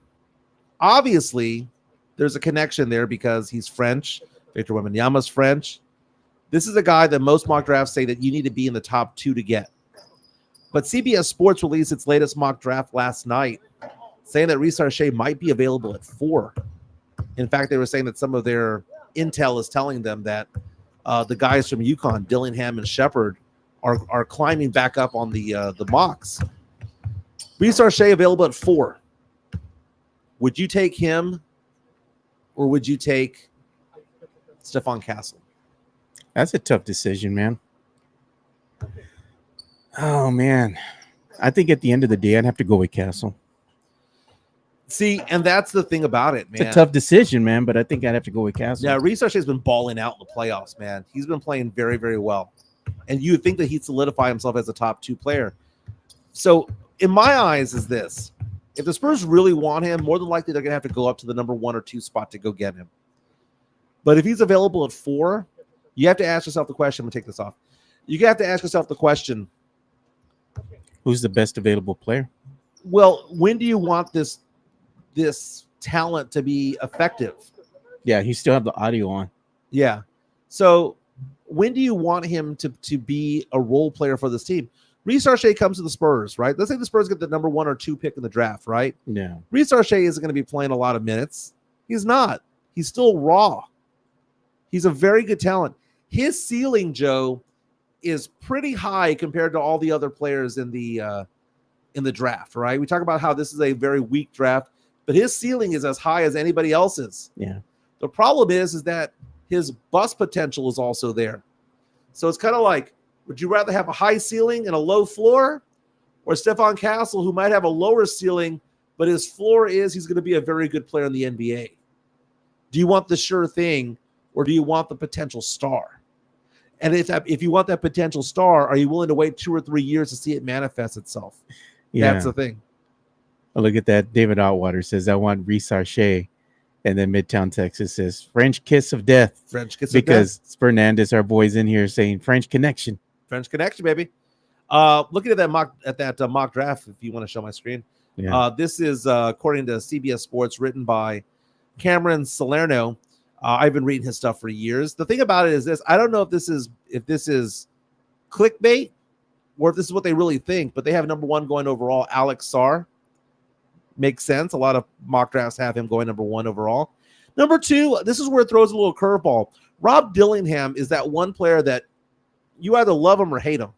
obviously, there's a connection there because he's French. Victor Wembanyama's French. This is a guy that most mock drafts say that you need to be in the top 2 to get. But CBS Sports released its latest mock draft last night, saying that Rees-Sarchet might be available at 4. In fact, they were saying that some of their intel is telling them that the guys from UConn, Dillingham and Shepard, are climbing back up on the mocks. Rees-Sarchet available at 4. Would you take him, or would you take Stephon Castle? That's a tough decision, man. Oh, man. I think at the end of the day, I'd have to go with Castle. See, and that's the thing about it, man. It's a tough decision, man, but I think I'd have to go with Castle. Yeah, Rees-Sarchet's been balling out in the playoffs, man. He's been playing very, very well. And you would think that he'd solidify himself as a top 2 player. So, in my eyes, is this. If the Spurs really want him, more than likely they're going to have to go up to the number 1 or 2 spot to go get him. But if he's available at 4, you have to ask yourself the question. I'm going to take this off. You have to ask yourself the question. Who's the best available player? Well, when do you want this talent to be effective? Yeah, you still have the audio on. Yeah. So when do you want him to be a role player for this team? Rees-Sarchet comes to the Spurs, right? Let's say the Spurs get the number 1 or 2 pick in the draft, right? Yeah. Rees-Sarchet isn't going to be playing a lot of minutes. He's not. He's still raw. He's a very good talent. His ceiling, Joe, is pretty high compared to all the other players in the draft, right? We talk about how this is a very weak draft, but his ceiling is as high as anybody else's. Yeah. The problem is that his bust potential is also there. So it's kind of like, would you rather have a high ceiling and a low floor, or Stephon Castle, who might have a lower ceiling, but his floor is he's going to be a very good player in the NBA? Do you want the sure thing, or do you want the potential star? And if you want that potential star, are you willing to wait 2 or 3 years to see it manifest itself? Yeah. That's the thing. Oh, look at that. David Outwater says, I want Rees-Sarchet. And then Midtown Texas says, French kiss of death. French kiss of death. Because Fernandez, our boy's in here saying French connection. French connection, baby. Looking at that mock draft, if you want to show my screen. Yeah. This is according to CBS Sports, written by Cameron Salerno. I've been reading his stuff for years. The thing about it is this: I don't know if this is clickbait or if this is what they really think, but they have number 1 going overall, Alex Sarr. Makes sense. A lot of mock drafts have him going number 1 overall. Number 2, this is where it throws a little curveball. Rob Dillingham is that one player that you either love him or hate him.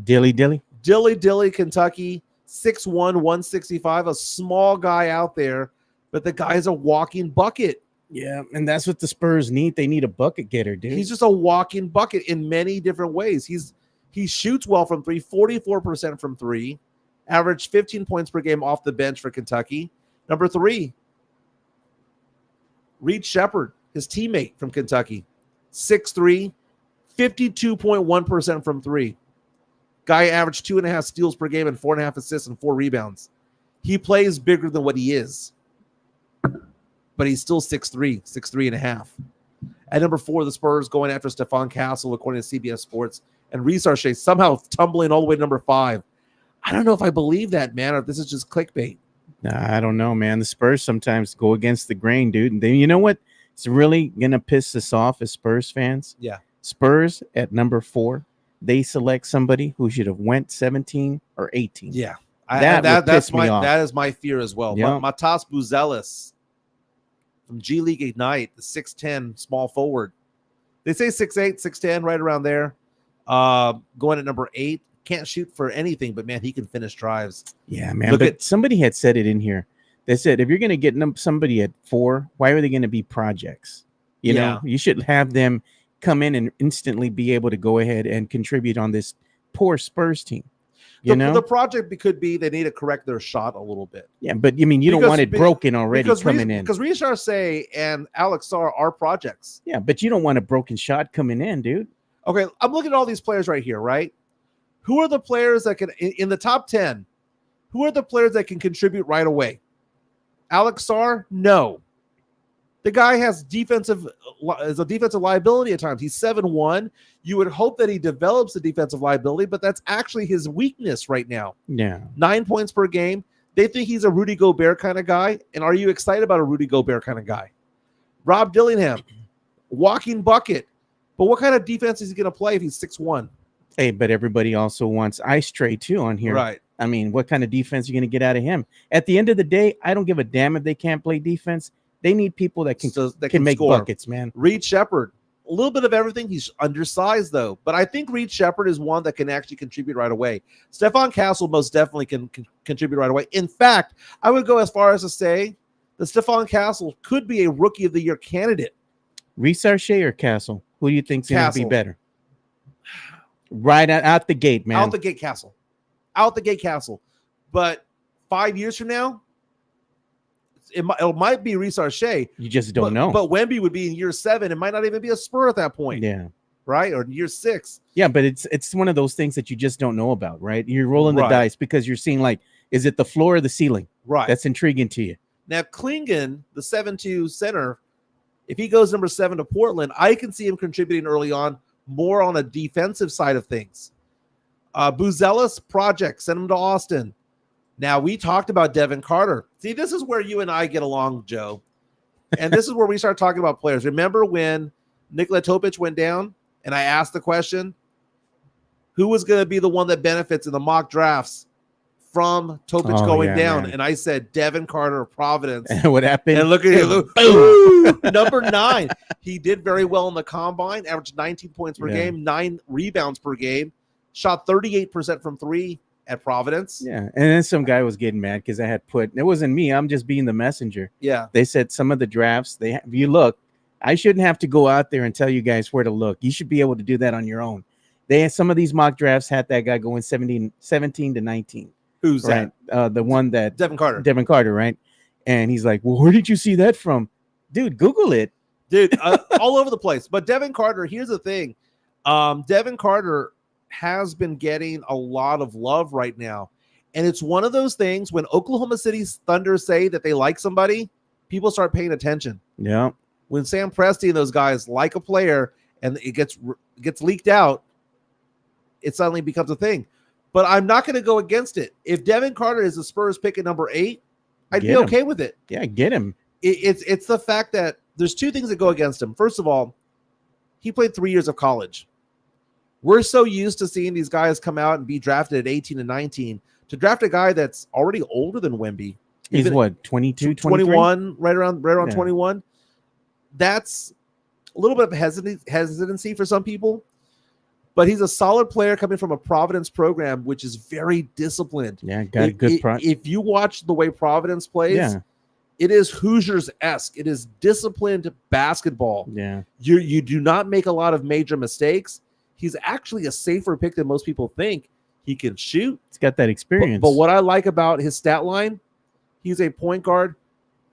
Dilly, Kentucky, 6'1", 165, a small guy out there, but the guy's a walking bucket. Yeah, and that's what the Spurs need. They need a bucket getter, dude. He's just a walking bucket in many different ways. He shoots well from 3, 44% from 3, averaged 15 points per game off the bench for Kentucky. Number 3, Reed Shepard, his teammate from Kentucky, 6'3", 52.1% from 3. Guy averaged 2.5 steals per game and 4.5 assists and 4 rebounds. He plays bigger than what he is, but he's still 6'3", and a half. At number 4, the Spurs going after Stephon Castle, according to CBS Sports, and Rees-Sarchet somehow tumbling all the way to number 5. I don't know if I believe that, man, or if this is just clickbait. Nah, I don't know, man. The Spurs sometimes go against the grain, dude. And then you know what? It's really gonna piss us off as Spurs fans. Yeah. Spurs at number 4, they select somebody who should have went 17 or 18. Yeah. That's off. That is my fear as well. Yeah. Matas Buzelis from G League Ignite, the 6'10 small forward. They say 6'8, 6'10, right around there. Going at number 8. Can't shoot for anything, but man, he can finish drives. Yeah, man. Somebody had said it in here. They said if you're going to get somebody at 4, why are they going to be projects? You know, you should have them come in and instantly be able to go ahead and contribute on this poor Spurs team. The project could be they need to correct their shot a little bit. Yeah, but you mean you don't want it broken already coming in. Because Richard Say and Alex Sarr are projects. Yeah, but you don't want a broken shot coming in, dude. Okay, I'm looking at all these players right here, right? Who are the players that can, in the top 10, who are the players that can contribute right away? Alex Sarr? No. The guy is a defensive liability at times. He's 7'1". You would hope that he develops the defensive liability, but that's actually his weakness right now. Yeah. 9 points per game. They think he's a Rudy Gobert kind of guy. And are you excited about a Rudy Gobert kind of guy? Rob Dillingham, walking bucket. But what kind of defense is he going to play if he's 6'1"? Hey, but everybody also wants Ice Tray too on here. Right. I mean, what kind of defense are you going to get out of him? At the end of the day, I don't give a damn if they can't play defense. They need people that can make score. Buckets, man. Reed Shepherd, a little bit of everything. He's undersized, though. But I think Reed Shepherd is one that can actually contribute right away. Stephon Castle most definitely can contribute right away. In fact, I would go as far as to say that Stephon Castle could be a Rookie of the Year candidate. Reese Arche or Castle? Who do you think's going to be better? Right out the gate, man. Out the gate, Castle. Out the gate, Castle. But 5 years from now, it might be Reese Arche. You just don't know. But Wemby would be in year 7. It might not even be a Spur at that point. Yeah. Right? Or year 6. Yeah, but it's one of those things that you just don't know about, right? You're rolling the dice because you're seeing, like, is it the floor or the ceiling? Right. That's intriguing to you. Now, Klingon, the 7'2" center, if he goes number 7 to Portland, I can see him contributing early on, more on a defensive side of things. Buzelis project, send him to Austin. Now, we talked about Devin Carter. See, this is where you and I get along, Joe. And this is where we start talking about players. Remember when Nikola Topic went down and I asked the question, who was going to be the one that benefits in the mock drafts from Topic going down? Man. And I said Devin Carter of Providence. And what happened? And look at him. Boom! Number 9. He did very well in the combine, averaged 19 points per game, 9 rebounds per game, shot 38% from 3 at Providence. Yeah. And then some guy was getting mad because I had it wasn't me. I'm just being the messenger. Yeah. They said some of the drafts, if you look, I shouldn't have to go out there and tell you guys where to look. You should be able to do that on your own. Some of these mock drafts had that guy going 17 to 19. Who's right? The one that Devin Carter, right? And he's like, well, where did you see that from? Dude, Google it. Dude, all over the place. But Devin Carter, here's the thing. Devin Carter has been getting a lot of love right now. And it's one of those things when Oklahoma City's Thunder say that they like somebody, people start paying attention. Yeah. When Sam Presti and those guys like a player and it gets leaked out, it suddenly becomes a thing. But I'm not going to go against it. If Devin Carter is the Spurs pick at number 8, I'd be okay with it. Yeah, get him. It's the fact that there's 2 things that go against him. First of all, he played 3 years of college. We're so used to seeing these guys come out and be drafted at 18 and 19. To draft a guy that's already older than Wemby. He's what, 22, 21, right around 21. That's a little bit of hesitancy for some people. But he's a solid player coming from a Providence program, which is very disciplined. Yeah, got a good if you watch the way Providence plays, it is Hoosiers-esque. It is disciplined basketball. Yeah. You do not make a lot of major mistakes. He's actually a safer pick than most people think. He can shoot. He's got that experience. But what I like about his stat line, he's a point guard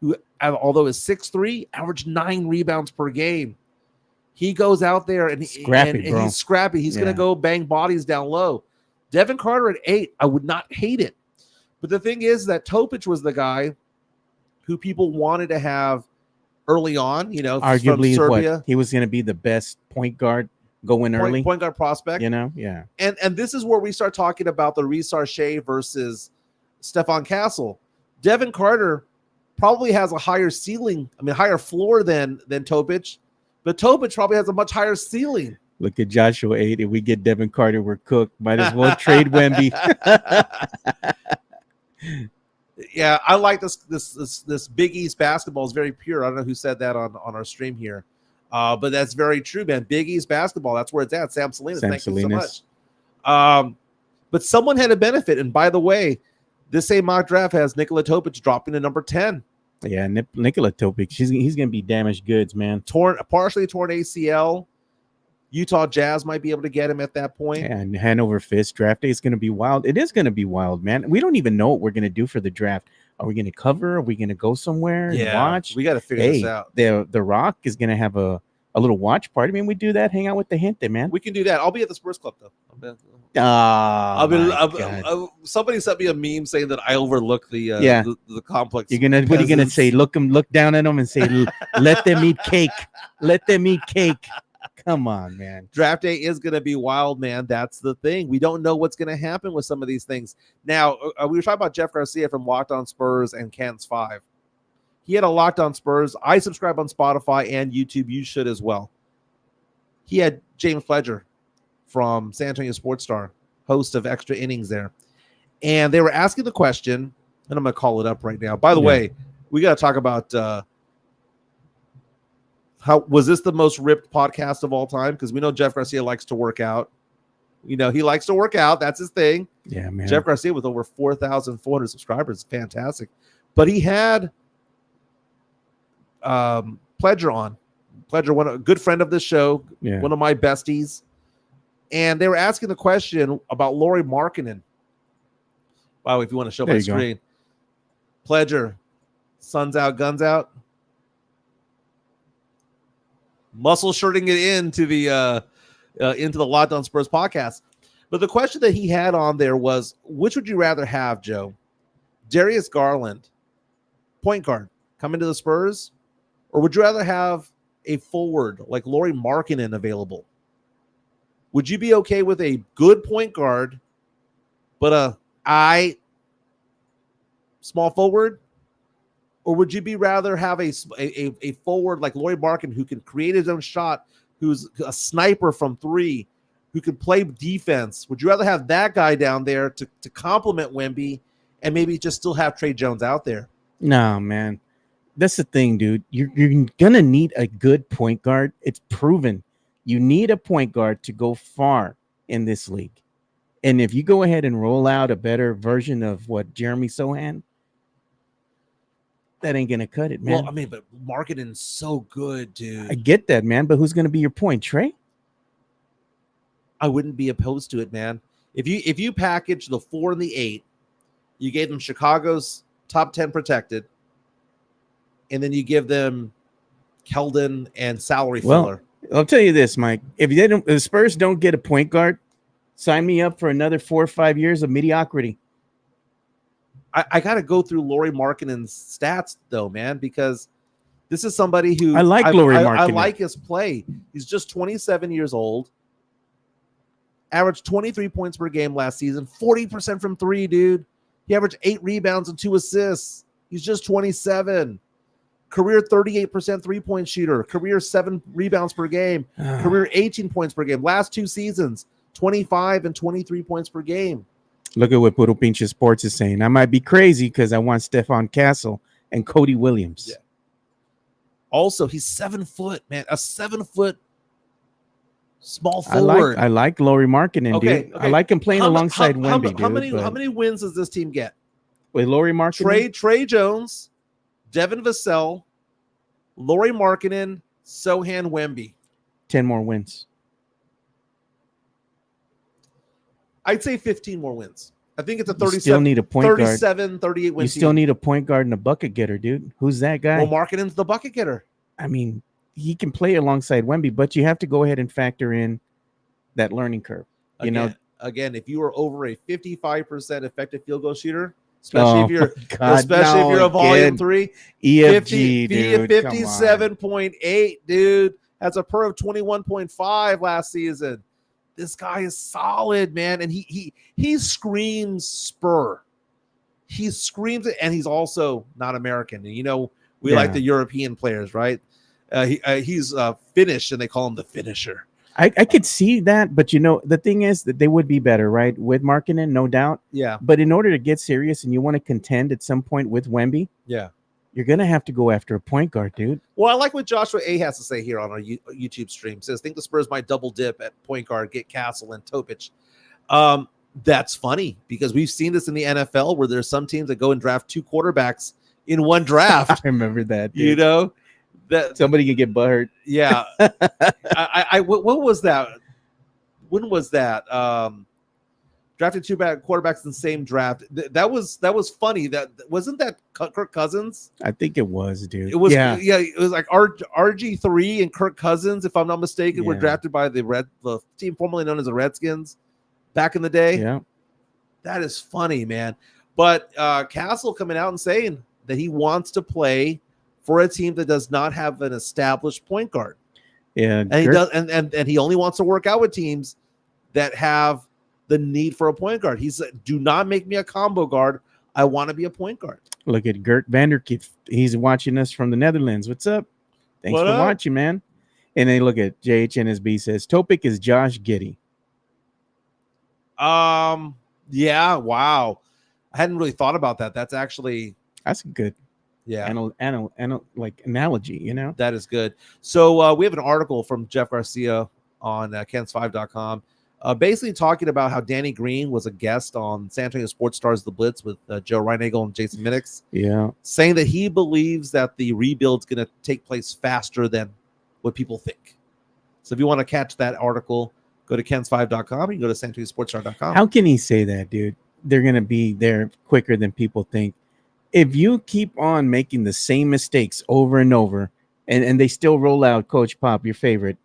who, although is 6'3", averaged 9 rebounds per game. He goes out there and he's scrappy. He's going to go bang bodies down low. Devin Carter at 8, I would not hate it. But the thing is that Topic was the guy who people wanted to have early on, arguably from Serbia. He was going to be the best point guard go in early. Point guard prospect. Yeah. And this is where we start talking about the Reece Shea versus Stephon Castle. Devin Carter probably has a higher ceiling, higher floor than Topic, but Topic probably has a much higher ceiling. Look at Joshua 8. If we get Devin Carter, we're cooked. Might as well trade Wemby. Yeah, I like this Big East basketball is very pure. I don't know who said that on our stream here, but that's very true, man. Big East basketball, that's where it's at. Sam Salinas, thank you so much. But someone had a benefit, and by the way, this same mock draft has Nikola Topic dropping to number 10. Yeah, Nikola Topic, he's going to be damaged goods, man. Partially torn ACL. Utah Jazz might be able to get him at that point. Yeah, and Hanover Fist draft day is going to be wild. It is going to be wild, man. We don't even know what we're going to do for the draft. Are we going to cover? Are we going to go somewhere and watch? We got to figure this out. The Rock is going to have a little watch party. We do that. Hang out with the Gente, man. We can do that. I'll be at the Spurs Club, though. Somebody sent me a meme saying that I overlook the complex. What are you gonna say? Look down at them and say, "Let them eat cake. Let them eat cake." Come on, man. Draft day is going to be wild, man. That's the thing. We don't know what's going to happen with some of these things. Now, we were talking about Jeff Garcia from Locked On Spurs and Cans 5. He had a Locked On Spurs. I subscribe on Spotify and YouTube. You should as well. He had James Pledger from San Antonio Sports Star, host of Extra Innings there. And they were asking the question, and I'm going to call it up right now. By the way, we got to talk about how was this the most ripped podcast of all time? Because we know Jeff Garcia likes to work out. He likes to work out. That's his thing. Yeah, man. Jeff Garcia with over 4,400 subscribers. Fantastic. But he had Pledger on. Pledger, a good friend of the show, one of my besties. And they were asking the question about Lauri Markkanen. Wow, if you want to show my screen. Pledger, sun's out, guns out. Muscle shirting it into the Locked On Spurs podcast. But the question that he had on there was, which would you rather have, Joe? Darius Garland, point guard, come into the Spurs? Or would you rather have a forward like Lauri Markkanen available? Would you be okay with a good point guard, but a small forward? Or would you be rather have a forward like Lauri Markkanen who can create his own shot, who's a sniper from three, who can play defense? Would you rather have that guy down there to complement Wemby and maybe just still have Trey Jones out there? No, man. That's the thing, dude. You're going to need a good point guard. It's proven. You need a point guard to go far in this league. And if you go ahead and roll out a better version of what Jeremy Sohan, that ain't gonna cut it, man. Well, but Markkanen's so good, dude. I get that, man. But who's gonna be your point, Trey? I wouldn't be opposed to it, man. If you package the 4 and the 8, you gave them Chicago's top 10 protected, and then you give them Keldon and salary filler. I'll tell you this, Mike. If the Spurs don't get a point guard, sign me up for another 4 or 5 years of mediocrity. I got to go through Lauri Markkanen's stats, though, man, because this is somebody who I like Lauri Markkanen. I like his play. He's just 27 years old. Averaged 23 points per game last season, 40% from 3, dude. He averaged 8 rebounds and 2 assists. He's just 27. Career 38% three-point shooter. Career 7 rebounds per game. Career 18 points per game. Last 2 seasons, 25 and 23 points per game. Look at what Puro Pinche Sports is saying. I might be crazy because I want Stephon Castle and Cody Williams. Yeah. Also, he's 7 foot, man. A 7 foot small forward. I like Lauri Markkanen, dude. I like him playing alongside Wemby, dude. How many wins does this team get? With Lauri Markkanen? Trey Jones, Devin Vassell, Lauri Markkanen, Sohan Wemby. 10 more wins. I'd say 15 more wins. I think it's a 37. You still need a point 37, guard. 38 win You still need a point guard and a bucket getter, dude. Who's that guy? Well, Markkanen's the bucket getter. I mean, he can play alongside Wemby, but you have to go ahead and factor in that learning curve. Again, if you are over a 55% effective field goal shooter, especially if you're a volume 3, EFG, dude. 57.8, dude. has a per of 21.5 last season. This guy is solid, man. And he screams Spur. He screams it, and he's also not American. And, you know, we like the European players, right? He's Finnish, and they call him the finisher. I could see that, but you know, the thing is that they would be better, right? With Markkanen, no doubt. Yeah. But in order to get serious and you want to contend at some point with Wemby, Yeah. you're going to have to go after a point guard, dude. Well, I like what Joshua A has to say here on our YouTube stream. Says, think the Spurs might double dip at point guard, get Castle and Topic. That's funny because we've seen this in the NFL where there's some teams that go and draft 2 quarterbacks in one draft. I remember that, dude. You know, that somebody could get butthurt. Yeah. What was that? When was that? Drafted 2 quarterbacks in the same draft. That was funny. That wasn't that Kirk Cousins? I think it was, dude. It was. Yeah. It was like RG3 and Kirk Cousins, if I'm not mistaken, were drafted by the team formerly known as the Redskins back in the day. Yeah. That is funny, man. But Castle coming out and saying that he wants to play for a team that does not have an established point guard. Yeah. And he does, and he only wants to work out with teams that have the need for a point guard. He said, do not make me a combo guard. I want to be a point guard. Look at Gert Vanderkeef. He's watching us from the Netherlands. What's up? Thanks for watching, man. And then look at JHNSB says Topic is Josh Giddey. Yeah, wow. I hadn't really thought about that. That's a good like analogy, you know. That is good. So we have an article from Jeff Garcia on Kens5.com, basically talking about how Danny Green was a guest on San Antonio Sports Stars The Blitz with Joe Reinagel and Jason Minix. Yeah, saying that he believes that the rebuild's going to take place faster than what people think. So if you want to catch that article, go to Kens5.com. You can go to San Antonio Sports Star.com. How can he say that, dude? They're going to be there quicker than people think. If you keep on making the same mistakes over and over, and they still roll out Coach Pop, your favorite.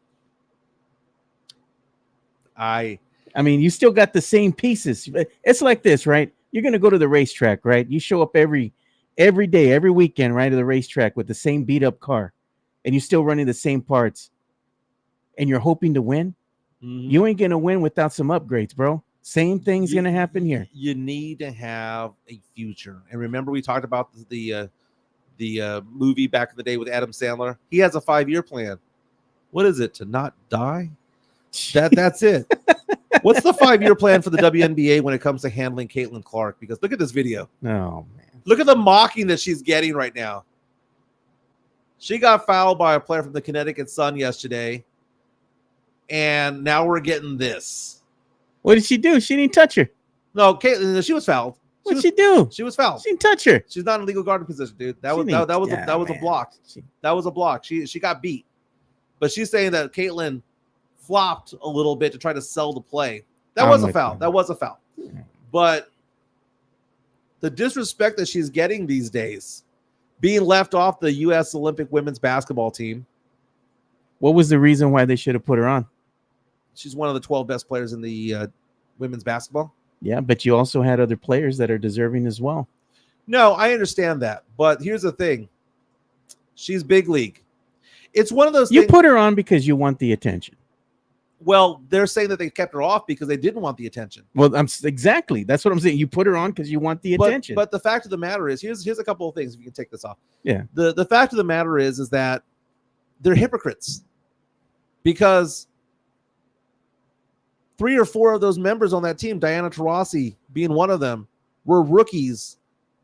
I mean, you still got the same pieces. It's like this, right? You're going to go to the racetrack, right? You show up every day, every weekend, right, to the racetrack with the same beat up car, and you're still running the same parts, and you're hoping to win. Mm-hmm. You ain't going to win without some upgrades, bro. Same thing's going to happen here. You need to have a future. And remember, we talked about the movie back in the day with Adam Sandler. He has a 5-year plan. What is it? To not die? That's it. What's the 5-year plan for the WNBA when it comes to handling Caitlin Clark? Because look at this video. Oh, man. Look at the mocking that she's getting right now. She got fouled by a player from the Connecticut Sun yesterday. And now we're getting this. What did she do? She didn't touch her. No, Caitlin, she was fouled. What'd she do? She was fouled. She didn't touch her. She's not in legal guarding position, dude. That was a block. That was a block. She got beat. But she's saying that Caitlin flopped a little bit to try to sell the play. That was a foul. That was a foul. But the disrespect that she's getting these days, being left off the U.S. Olympic women's basketball team. What was the reason why they should have put her on? She's one of the 12 best players in the women's basketball. Yeah, but you also had other players that are deserving as well. No, I understand that. But here's the thing. She's big league. It's one of those things. You put her on because you want the attention. Well, they're saying that they kept her off because they didn't want the attention. Well, exactly. That's what I'm saying. You put her on because you want the attention. But the fact of the matter is, here's a couple of things if you can take this off. Yeah. The fact of the matter is that they're hypocrites. Because 3 or 4 of those members on that team, Diana Taurasi being one of them, were rookies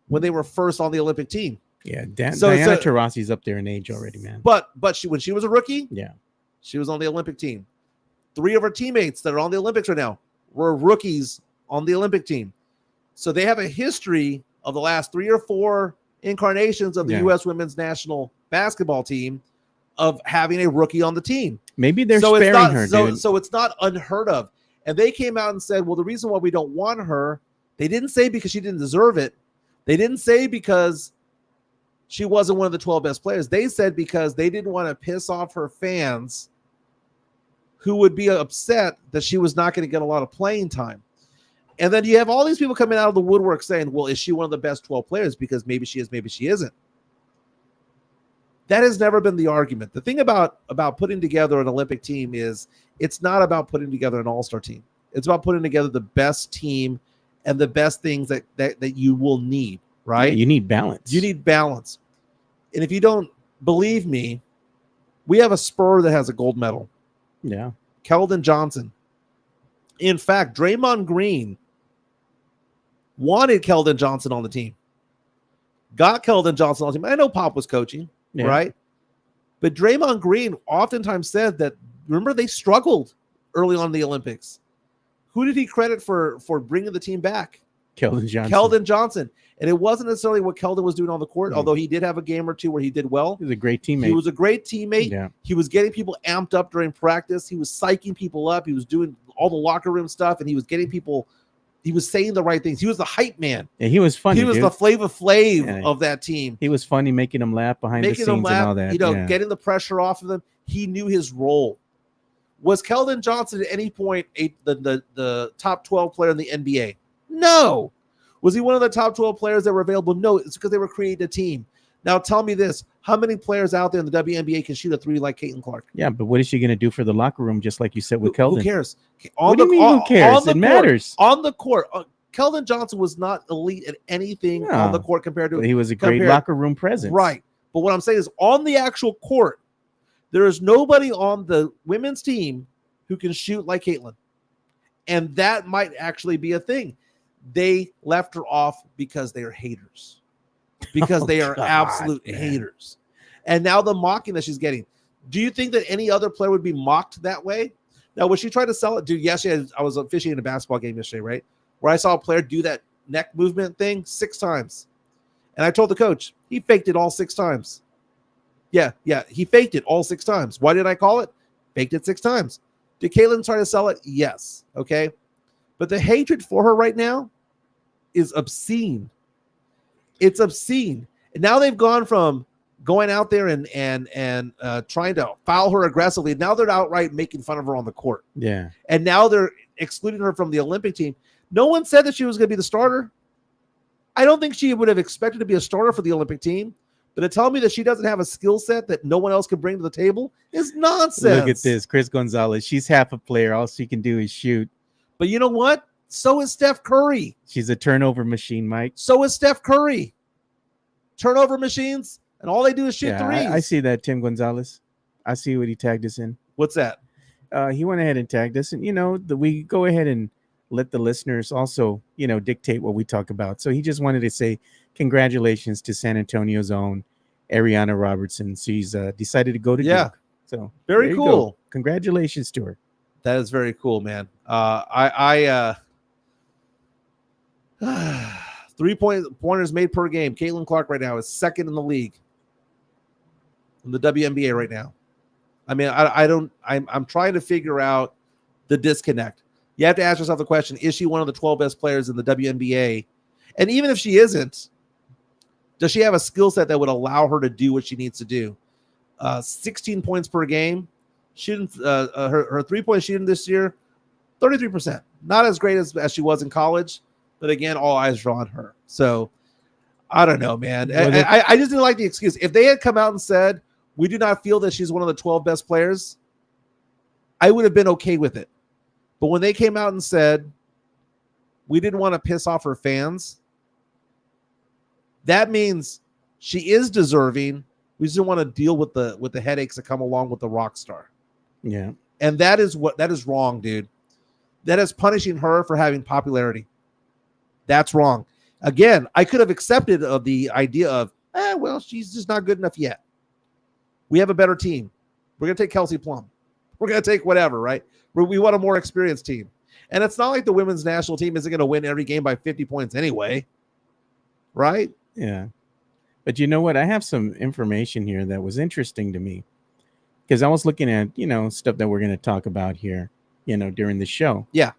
when they were first on the Olympic team. Yeah, Diana Taurasi's up there in age already, man. But when she was a rookie, yeah, she was on the Olympic team. 3 of her teammates that are on the Olympics right now were rookies on the Olympic team. So they have a history of the last 3 or 4 incarnations of the U.S. women's national basketball team of having a rookie on the team. Maybe they're sparing her, dude. So it's not unheard of. And they came out and said, well, the reason why we don't want her, they didn't say because she didn't deserve it. They didn't say because she wasn't one of the 12 best players. They said because they didn't want to piss off her fans who would be upset that she was not going to get a lot of playing time. And then you have all these people coming out of the woodwork saying, well, is she one of the best 12 players? Because maybe she is, maybe she isn't. That has never been the argument. The thing about putting together an Olympic team is it's not about putting together an all-star team. It's about putting together the best team and the best things that you will need, right? Yeah, you need balance. You need balance. And if you don't believe me, we have a Spur that has a gold medal. Yeah. Keldon Johnson. In fact, Draymond Green wanted Keldon Johnson on the team. Got Keldon Johnson on the team. I know Pop was coaching, right? But Draymond Green oftentimes said that, remember, they struggled early on in the Olympics. Who did he credit for bringing the team back? Keldon Johnson. Keldon Johnson. And it wasn't necessarily what Keldon was doing on the court, although he did have a game or two where he did well. He was a great teammate. He was a great teammate. Yeah. He was getting people amped up during practice. He was psyching people up. He was doing all the locker room stuff, and he was getting people. He was saying the right things. He was the hype man. Yeah, he was funny. He was the Flavor Flav of that team. He was funny, making them laugh behind the scenes and all that. Getting the pressure off of them. He knew his role. Was Keldon Johnson at any point the top 12 player in the NBA? No. Was he one of the top 12 players that were available? No, it's because they were creating a team. Now tell me this. How many players out there in the WNBA can shoot a three like Caitlin Clark? Yeah, but what is she going to do for the locker room, just like you said with Keldon? Who cares? What do you mean who cares? It matters. On the court, Keldon Johnson was not elite at anything on the court compared to... He was a great locker room presence. Right. But what I'm saying is on the actual court, there is nobody on the women's team who can shoot like Caitlin. And that might actually be a thing. They left her off because they are haters. Because they are absolute haters. And now the mocking that she's getting. Do you think that any other player would be mocked that way? Now, when she tried to sell it, dude, yesterday I was officiating a basketball game yesterday, right? Where I saw a player do that neck movement thing 6 times. And I told the coach, he faked it all 6 times. Yeah, he faked it all 6 times. Why did I call it? Faked it 6 times. Did Caitlin try to sell it? Yes. Okay. But the hatred for her right now is obscene. It's obscene. And now they've gone from going out there and trying to foul her aggressively. Now they're outright making fun of her on the court. Yeah. And now they're excluding her from the Olympic team. No one said that she was going to be the starter. I don't think she would have expected to be a starter for the Olympic team. But to tell me that she doesn't have a skill set that no one else can bring to the table is nonsense. Look at this. Chris Gonzalez. She's half a player. All she can do is shoot. But you know what? So is Steph Curry. She's a turnover machine, Mike. So is Steph Curry. Turnover machines, and all they do is shoot threes. I see that, Tim Gonzalez. I see what he tagged us in. What's that? He went ahead and tagged us. And, we go ahead and let the listeners also, dictate what we talk about. So he just wanted to say congratulations to San Antonio's own Ariana Robertson. She's decided to go to Duke. So very cool. Go. Congratulations to her. That is very cool, man. 3-pointers made per game. Caitlin Clark right now is second in the league in the WNBA right now. I mean, I'm trying to figure out the disconnect. You have to ask yourself the question, is she one of the 12 best players in the WNBA? And even if she isn't, does she have a skill set that would allow her to do what she needs to do? 16 points per game. Shooting her 3-point shooting this year, 33%. Not as great as she was in college, but again, all eyes are on her. So I don't know, man. I just didn't like the excuse. If they had come out and said, we do not feel that she's one of the 12 best players, I would have been okay with it. But when they came out and said, we didn't want to piss off her fans, that means she is deserving. We just don't want to deal with the headaches that come along with the rock star. Yeah. And that is wrong, dude. That is punishing her for having popularity. That's wrong. Again, I could have accepted of the idea of, well, she's just not good enough yet. We have a better team. We're going to take Kelsey Plum. We're going to take whatever, right? We want a more experienced team. And it's not like the women's national team isn't going to win every game by 50 points anyway, right? Yeah. But you know what? I have some information here that was interesting to me because I was looking at, stuff that we're going to talk about here, during the show. Yeah.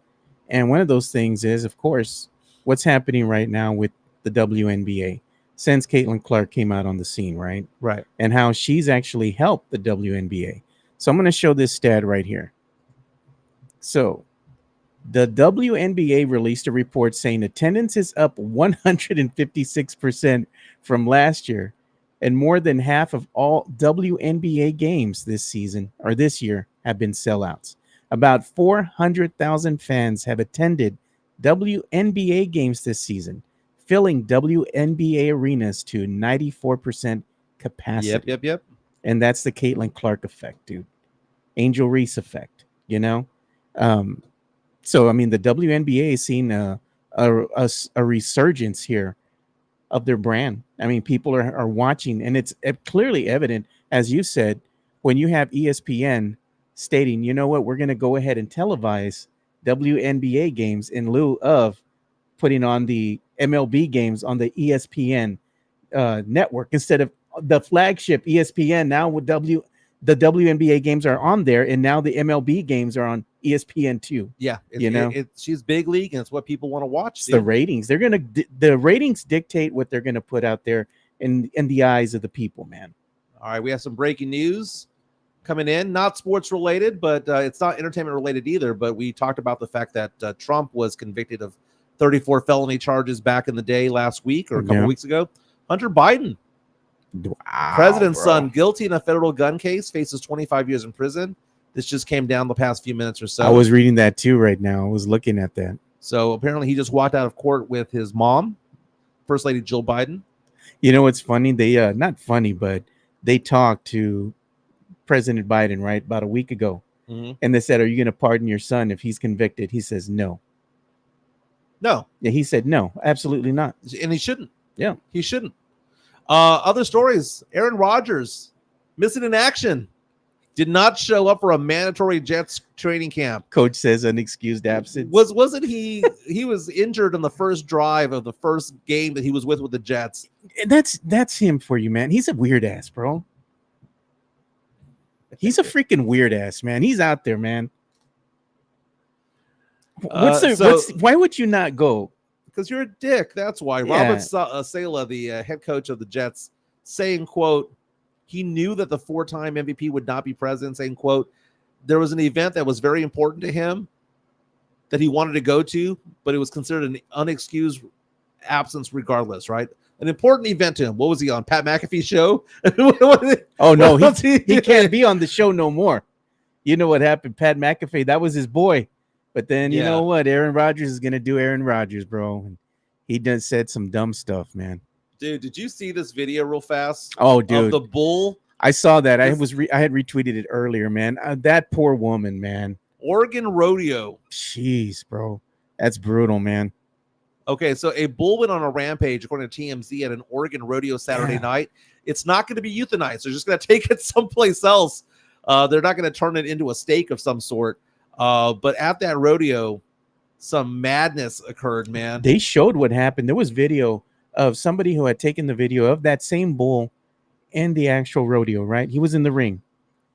And one of those things is, of course, what's happening right now with the WNBA since Caitlin Clark came out on the scene, right? Right. And how she's actually helped the WNBA. So I'm going to show this stat right here. So the WNBA released a report saying attendance is up 156% from last year And more than half of all WNBA games this year have been sellouts. About 400,000 fans have attended WNBA games this season, filling WNBA arenas to 94% capacity. Yep. And that's the Caitlin Clark effect, dude. Angel Reese effect, you know? So, I mean, the WNBA has seen a resurgence here of their brand. I mean, people are watching, and it's clearly evident, as you said, when you have ESPN stating, you know what, we're going to go ahead and televise WNBA games in lieu of putting on the MLB games on the ESPN network instead of the flagship ESPN. Now with the WNBA games are on there, and now the MLB games are on ESPN2. Yeah, she's big league, and it's what people want to watch. The ratings, the ratings dictate what they're gonna put out there in the eyes of the people, man. All right, we have some breaking news coming in, not sports related, but it's not entertainment related either. But we talked about the fact that Trump was convicted of 34 felony charges back in the day last week or a couple weeks ago. Hunter Biden, president's son, guilty in a federal gun case, faces 25 years in prison. This just came down the past few minutes or so. I was reading that too right now. I was looking at that. So apparently he just walked out of court with his mom, First Lady Jill Biden. You know what's funny? They not funny, but they talked to President Biden, right, about a week ago. Mm-hmm. And they said, are you going to pardon your son if he's convicted? He says no. No. Yeah, he said no, absolutely not. And he shouldn't. Yeah. He shouldn't. Other stories. Aaron Rodgers, missing in action. Did not show up for a mandatory Jets training camp. Coach says unexcused absence. Wasn't he? He was injured on the first drive of the first game that he was with the Jets. That's him for you, man. He's a weird ass, bro. He's a freaking weird ass, man. He's out there, man. Why would you not go? Because you're a dick. That's why. Yeah. Robert Saleh, the head coach of the Jets, saying, quote, he knew that the 4-time MVP would not be present, saying, quote, there was an event that was very important to him that he wanted to go to, but it was considered an unexcused absence regardless, right? An important event to him. What was he on? Pat McAfee's show? Oh, no, he can't be on the show no more. You know what happened? Pat McAfee, that was his boy. But then you know what? Aaron Rodgers is going to do Aaron Rodgers, bro. And he done said some dumb stuff, man. Dude, did you see this video real fast? Oh, dude. Of the bull? I saw that. I had retweeted it earlier, man. That poor woman, man. Oregon Rodeo. Jeez, bro. That's brutal, man. Okay, so a bull went on a rampage, according to TMZ, at an Oregon Rodeo Saturday night. It's not going to be euthanized. They're just going to take it someplace else. They're not going to turn it into a steak of some sort. But at that rodeo, some madness occurred, man. They showed what happened. There was video of somebody who had taken the video of that same bull in the actual rodeo, right? He was in the ring,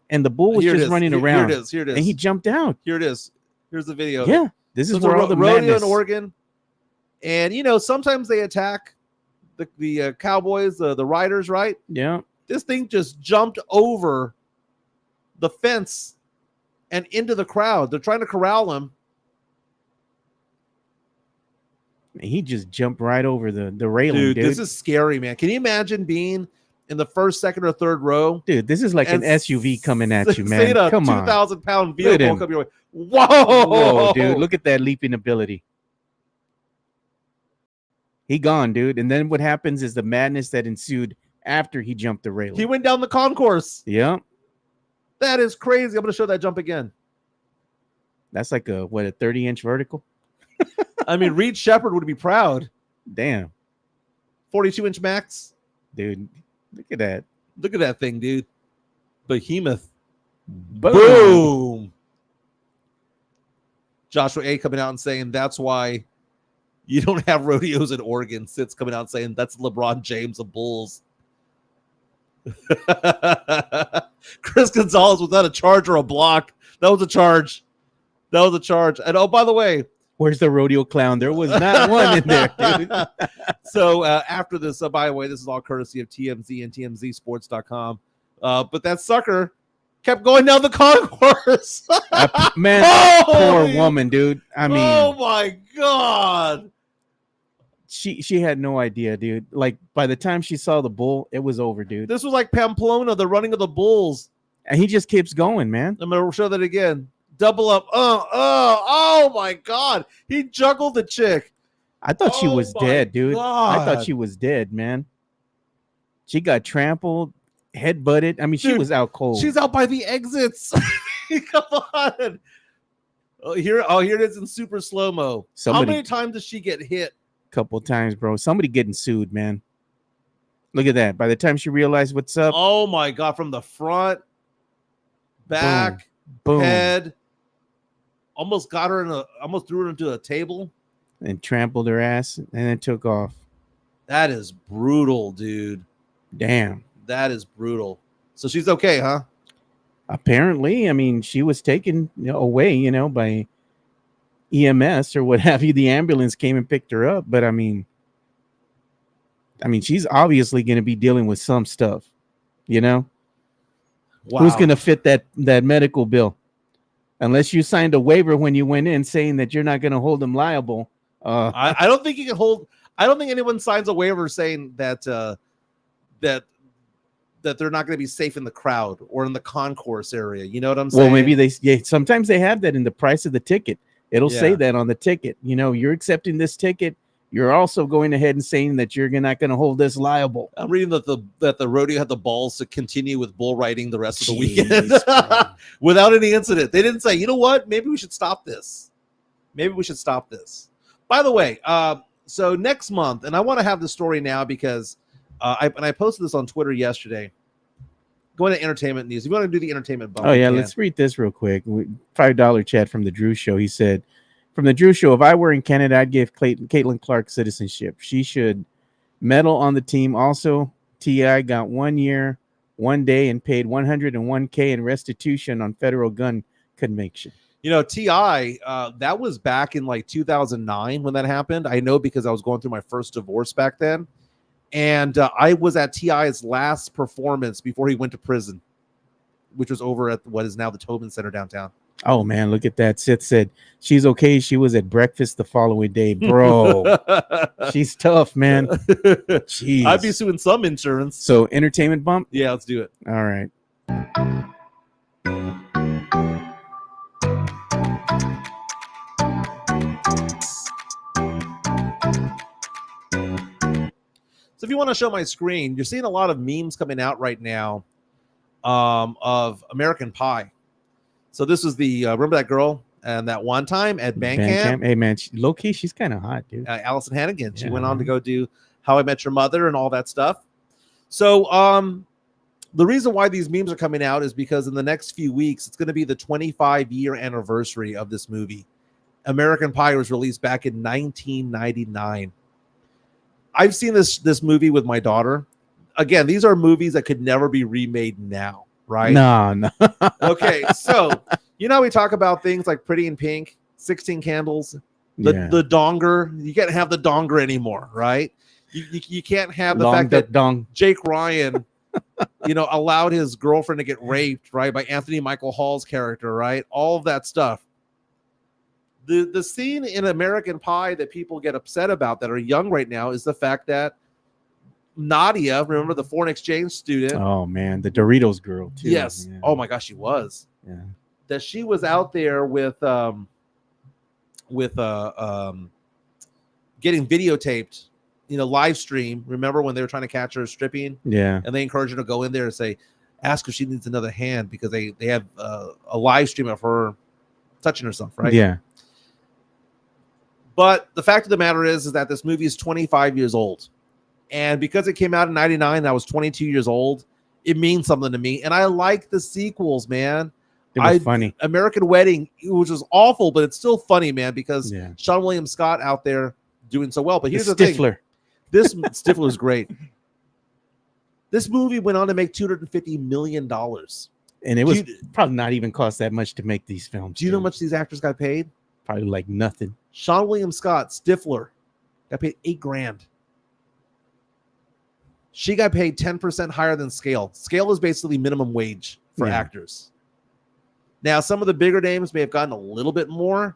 and the bull was just running around. Here it is. And he jumped out. Here it is. Here's the video. Yeah, this is where all the rodeo madness. in Oregon. And, you know, sometimes they attack the cowboys, the riders, right? Yeah. This thing just jumped over the fence and into the crowd. They're trying to corral him. He just jumped right over the railing, dude. This is scary, man. Can you imagine being in the first, second, or third row? Dude, this is like an SUV coming at you, man. Come on. 2,000-pound vehicle come your way. Whoa, dude. Look at that leaping ability. He gone, dude. And then what happens is the madness that ensued after he jumped the railing. He went down the concourse. Yeah. That is crazy. I'm going to show that jump again. That's like a 30-inch vertical? I mean, Reed Shepherd would be proud. Damn. 42-inch max. Dude, look at that. Look at that thing, dude. Behemoth. Boom. Joshua A. coming out and saying that's why you don't have rodeos in Oregon. Sit's coming out and saying that's LeBron James of Bulls. Chris Gonzalez was not a charge or a block. That was a charge. And oh, by the way, where's the rodeo clown? There was not one in there, dude. So after this, by the way, this is all courtesy of TMZ and TMZsports.com. But that sucker kept going down the concourse. Man, poor woman, dude. I mean, oh my God. she had no idea, dude. Like by the time she saw the bull, it was over, dude. This was like Pamplona, the running of the bulls. And he just keeps going, man. I'm gonna show that again. Double up. Oh my God. He juggled the chick. I thought she was dead, dude. God. I thought she was dead, man. She got trampled, head butted. I mean, she Dude, was out cold. She's out by the exits. Come on. Here it is in super slow-mo. How many times does she get hit? Couple times, bro. Somebody getting sued, man. Look at that. By the time she realized what's up, Oh my God, from the front, back, boom, head, almost got her almost threw her into a table. and trampled her ass, and then took off. That is brutal, dude. Damn. That is brutal. So she's okay, huh? Apparently, I mean, she was taken away, by EMS or what have you. The ambulance came and picked her up, but I mean, she's obviously going to be dealing with some stuff, Wow. Who's going to fit that medical bill? Unless you signed a waiver when you went in saying that you're not going to hold them liable. I don't think you can hold. I don't think anyone signs a waiver saying that that they're not going to be safe in the crowd or in the concourse area. You know what I'm saying? Well, maybe sometimes they have that in the price of the ticket. It'll say that on the ticket. You're accepting this ticket. You're also going ahead and saying that you're not going to hold this liable. I'm reading that the rodeo had the balls to continue with bull riding the rest of the weekend without any incident. They didn't say, you know what? Maybe we should stop this. By the way, so next month, and I want to have the story now because I posted this on Twitter yesterday. Going to entertainment news. You want to do the entertainment bump? Oh, yeah. Let's read this real quick. $5 chat from the Drew Show. He said, from the Drew Show, if I were in Canada, I'd give Caitlin Clark citizenship. She should medal on the team. Also, T.I. got 1 year, 1 day, and paid $101K in restitution on federal gun conviction. T.I., that was back in like 2009 when that happened. I know because I was going through my first divorce back then. And I was at T.I.'s last performance before he went to prison, which was over at what is now the Tobin Center downtown. Oh, man, look at that. Sith said she's okay. She was at breakfast the following day. Bro, she's tough, man. Jeez. I'd be suing some insurance. So entertainment bump? Yeah, let's do it. All right. So if you want to show my screen, you're seeing a lot of memes coming out right now of American Pie. So this is the remember that girl and that one time at Bandcamp? Hey, man, low key, she's kind of hot, dude. Allison Hannigan. She went on to go do How I Met Your Mother and all that stuff. So the reason why these memes are coming out is because in the next few weeks, it's going to be the 25-year anniversary of this movie. American Pie was released back in 1999. I've seen this movie with my daughter. Again, these are movies that could never be remade now, right? No. Okay, so we talk about things like Pretty in Pink, 16 Candles, the donger. You can't have the donger anymore, right? You can't have the fact that Jake Ryan, allowed his girlfriend to get raped, right, by Anthony Michael Hall's character, right? All of that stuff. The scene in American Pie that people get upset about that are young right now is the fact that Nadia, remember the foreign exchange student? Oh man, the Doritos girl too. Yes. Yeah. Oh my gosh, she was. Yeah. That she was out there with getting videotaped, live stream. Remember when they were trying to catch her stripping? Yeah. And they encouraged her to go in there and say, ask if she needs another hand because they have a live stream of her touching herself, right? Yeah. But the fact of the matter is that this movie is 25 years old. And because it came out in 99, I was 22 years old. It means something to me. And I like the sequels, man. It was funny. American Wedding, which was awful, but it's still funny, man, because Yeah. Sean William Scott out there doing so well. But here's the thing. This Stifler is great. This movie went on to make $250 million. And it was probably not even cost that much to make these films. Do you know how much these actors got paid? Probably like nothing. Sean William Scott, Stifler, got paid $8,000. She got paid 10% higher than Scale. Scale is basically minimum wage for actors. Now, some of the bigger names may have gotten a little bit more,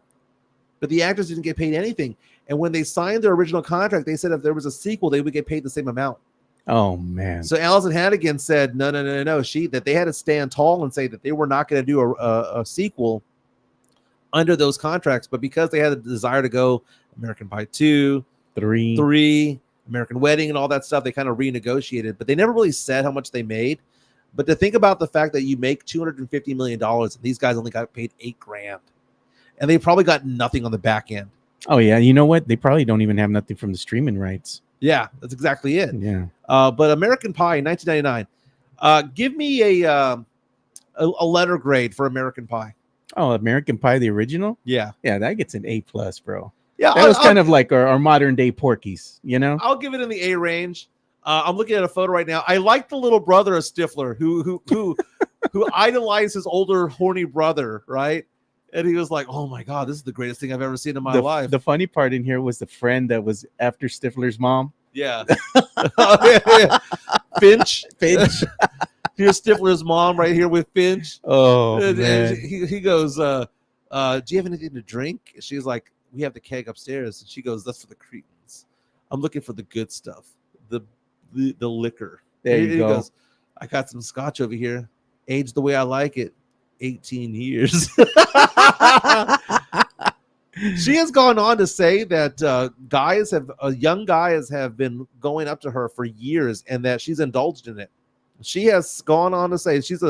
but the actors didn't get paid anything. And when they signed their original contract, they said if there was a sequel, they would get paid the same amount. Oh man. So Allison Hannigan said, no. That they had to stand tall and say that they were not going to do a sequel under those contracts. But because they had the desire to go American Pie 2, 3, American Wedding, and all that stuff, they kind of renegotiated. But they never really said how much they made. But to think about the fact that you make $250 million and these guys only got paid $8,000, and they probably got nothing on the back end. Oh yeah, you know what? They probably don't even have nothing from the streaming rights. Yeah, that's exactly it. Yeah. But American Pie in 1999. Give me a letter grade for American Pie. Oh, American Pie, the original? Yeah. Yeah, that gets an A+ bro. Yeah, that was kind of like our modern day Porky's, you know? I'll give it in the A range. I'm looking at a photo right now. I like the little brother of Stifler who idolized his older horny brother, right? And he was like, "Oh my God, this is the greatest thing I've ever seen in my life." The funny part in here was the friend that was after Stifler's mom. Yeah. Finch. Here's Stifler's mom right here with Finch. Oh, and man. He goes, "Do you have anything to drink?" She's like, "We have the keg upstairs." And she goes, "That's for the cretins. I'm looking for the good stuff, the liquor." There you go. Goes, "I got some scotch over here, aged the way I like it, 18 years." She has gone on to say that young guys have been going up to her for years, and that she's indulged in it. She has gone on to say she's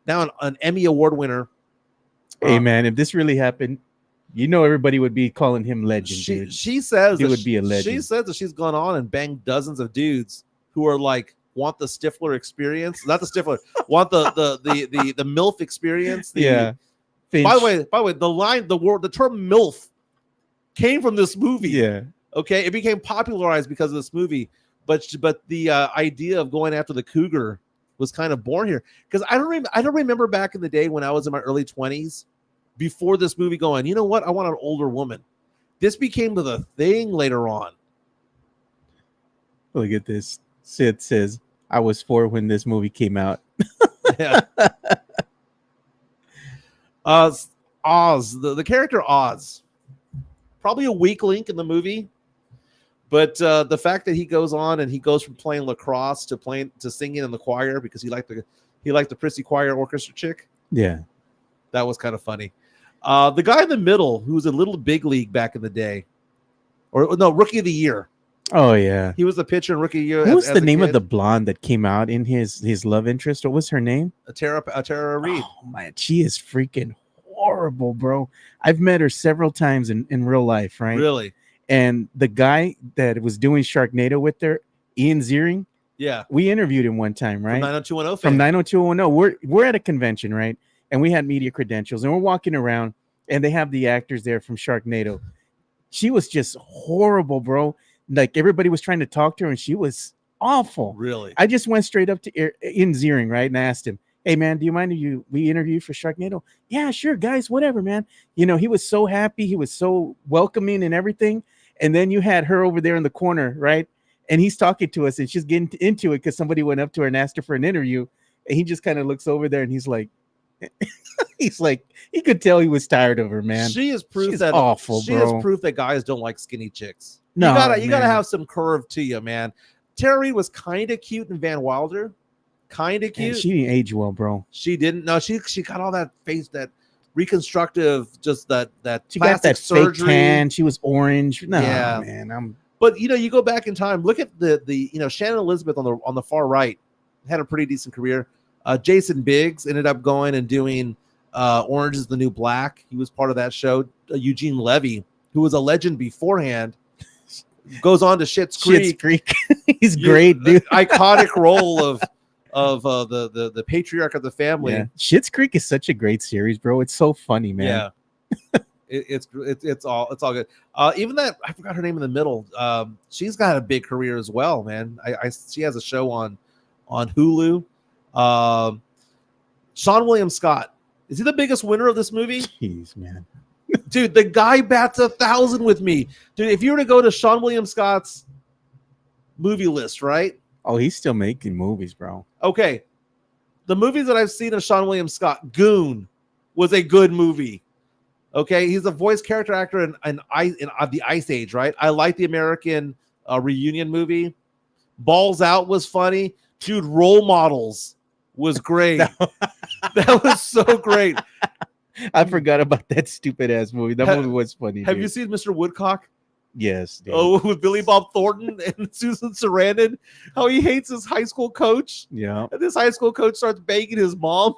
now an Emmy Award winner. Hey man, if this really happened, you know everybody would be calling him legend. Dude. She says he would be a legend. She says that she's gone on and banged dozens of dudes who are like want the Stifler experience, not the Stifler, want the MILF experience. Yeah. Finch. By the way, the term MILF came from this movie. Yeah. Okay, it became popularized because of this movie, but the idea of going after the cougar was kind of born here, because I don't remember back in the day when I was in my early 20s, before this movie, going, you know what, I want an older woman. This became the thing later on. Look at this. Sid says, "I was 4 when this movie came out." Yeah. Oz, the character Oz, probably a weak link in the movie, but the fact that he goes on and he goes from playing lacrosse to singing in the choir because he liked the prissy choir orchestra chick. Yeah, that was kind of funny. The guy in the middle, who was a little big league back in the day, or no, Rookie of the Year. Oh yeah, he was the pitcher in Rookie of the Year. What was the name of the blonde that came out in his love interest? What was her name? Tara Reid. Oh man, she is freaking horrible, bro. I've met her several times in real life, right? Really? And the guy that was doing Sharknado with her, Ian Ziering. Yeah, we interviewed him one time, right? From 90210. From 90210. We're at a convention, right? And we had media credentials, and we're walking around, and they have the actors there from Sharknado. She was just horrible, bro. Like everybody was trying to talk to her, and she was awful. Really? I just went straight up to Ian Ziering, right, and asked him, "Hey man, do you mind if we interview for Sharknado?" "Yeah, sure, guys, whatever, man." You know, he was so happy, he was so welcoming and everything. And then you had her over there in the corner, right? And he's talking to us, and she's getting into it because somebody went up to her and asked her for an interview, and he just kind of looks over there, and he's like, he could tell he was tired of her, man. She is proof She's that awful, she bro. is proof that guys don't like skinny chicks. No, you gotta have some curve to you, man. Tara Reid was kind of cute in Van Wilder, kind of cute. Man, she didn't age well, bro. She didn't. No, she got all that face, that reconstructive, just that she got that surgery. Fake tan. She was orange. No, yeah, man. But you go back in time. Look at the Shannon Elizabeth on the far right had a pretty decent career. Jason Biggs ended up going and doing Orange is the New Black. He was part of that show. Eugene Levy, who was a legend beforehand, goes on to Schitt's Creek. He's great, dude. Iconic role of the patriarch of the family. Yeah. Schitt's Creek is such a great series, bro. It's so funny, man. Yeah. It's all good. Even that, I forgot her name in the middle. She's got a big career as well, man. She has a show on Hulu. Sean William Scott, is he the biggest winner of this movie? Jeez, man. Dude, the guy bats 1,000 with me. Dude, if you were to go to Sean William Scott's movie list, right? Oh, he's still making movies, bro. Okay. The movies that I've seen of Sean William Scott, Goon was a good movie. Okay, he's a voice character actor in the Ice Age, right? I like the American reunion movie. Balls Out was funny. Dude, Role Models was great. That was so great. I forgot about that stupid ass movie. That movie was funny. Have dude. you seen Mr. Woodcock? Yes. Dude. Oh, with Billy Bob Thornton and Susan Sarandon, how he hates his high school coach. Yeah. And this high school coach starts banging his mom.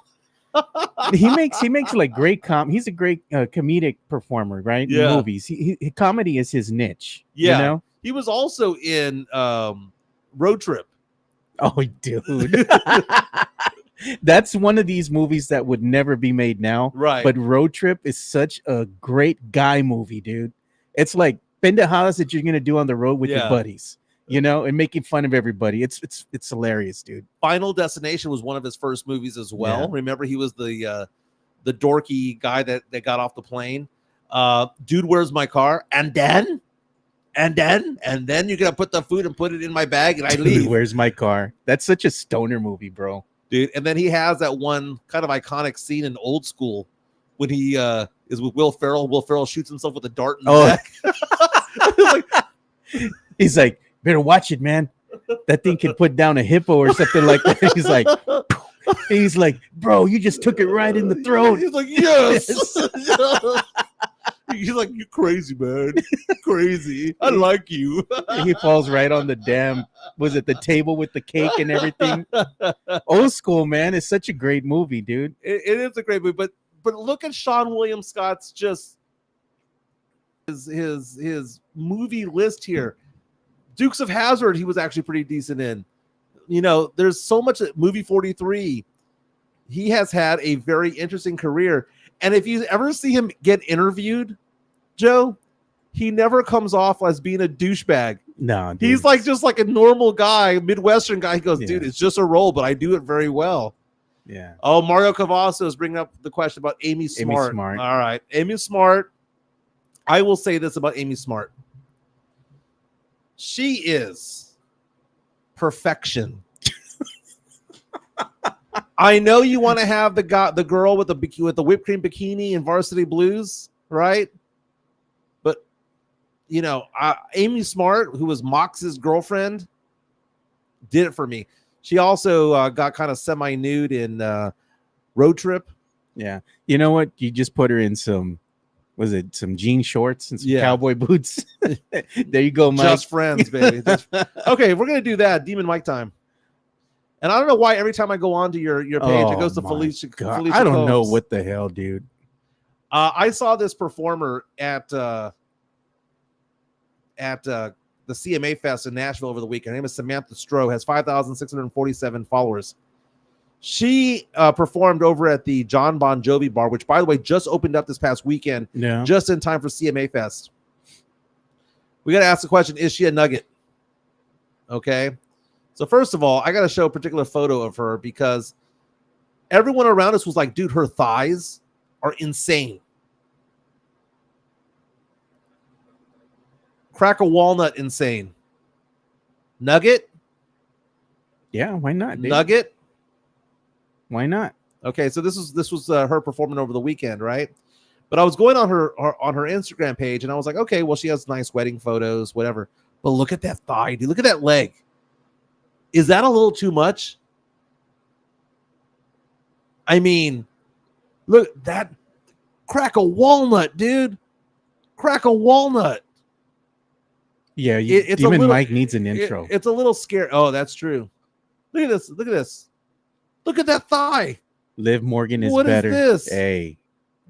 he makes like great he's a great comedic performer, right? Yeah. In movies. He comedy is his niche. Yeah. You know? He was also in Road Trip. Oh, dude. That's one of these movies that would never be made now. Right. But Road Trip is such a great guy movie, dude. It's like pendejadas that you're gonna do on the road with your buddies, you know, and making fun of everybody. It's hilarious, dude. Final Destination was one of his first movies as well. Yeah. Remember, he was the dorky guy that got off the plane. Dude, Where's My Car? And then you're gonna put the food and put it in my bag and I leave. Dude, Where's My Car? That's such a stoner movie, bro. Dude, and then he has that one kind of iconic scene in Old School when he is with Will Ferrell. Will Ferrell shoots himself with a dart in the back. He's like, better watch it, man. That thing can put down a hippo or something like that. He's like, bro, you just took it right in the throat. He's like, yes. He's like, you crazy, man. Crazy. I like you. He falls right on the damn, was it the table with the cake and everything? Old School, man. It's such a great movie, dude. It is a great movie, but look at Sean William Scott's just his movie list here. Dukes of Hazzard, he was actually pretty decent in. You know, there's so much. Movie 43. He has had a very interesting career. And if you ever see him get interviewed, Joe, he never comes off as being a douchebag. No, dude. He's like just like a normal guy, Midwestern guy. He goes, dude, it's just a role, but I do it very well. Yeah. Oh, Mario Cavasso is bringing up the question about Amy Smart. All right. Amy Smart. I will say this about Amy Smart. She is perfection. I know you want to have the girl with the whipped cream bikini and Varsity Blues, right? But you know, Amy Smart, who was Mox's girlfriend, did it for me. She also got kind of semi-nude in Road Trip. Yeah, you know what? You just put her in some jean shorts and some cowboy boots. There you go, Mike. Just friends, baby. Okay, we're gonna do that. Demon Mike time. And I don't know why every time I go onto your page, it goes to Felicia. I don't know what the hell, dude. I saw this performer at the CMA Fest in Nashville over the weekend. Her name is Samantha Stroh, has 5,647 followers. She performed over at the John Bon Jovi bar, which, by the way, just opened up this past weekend, just in time for CMA Fest. We got to ask the question, is she a nugget? Okay. So first of all, I got to show a particular photo of her because everyone around us was like, dude, her thighs are insane. Crack a walnut, insane. Nugget? Yeah, why not? Dude? Nugget? Why not? Okay, so this was her performing over the weekend, right? But I was going on her Instagram page, and I was like, okay, well, she has nice wedding photos, whatever. But look at that thigh, dude. Look at that leg. Is that a little too much? I mean, look, that crack a walnut, dude. Crack a walnut. Yeah, Demon Mike needs an intro. It's a little scary. Oh, that's true. Look at this. Look at this. Look at that thigh. Liv Morgan is better. What is this? Hey,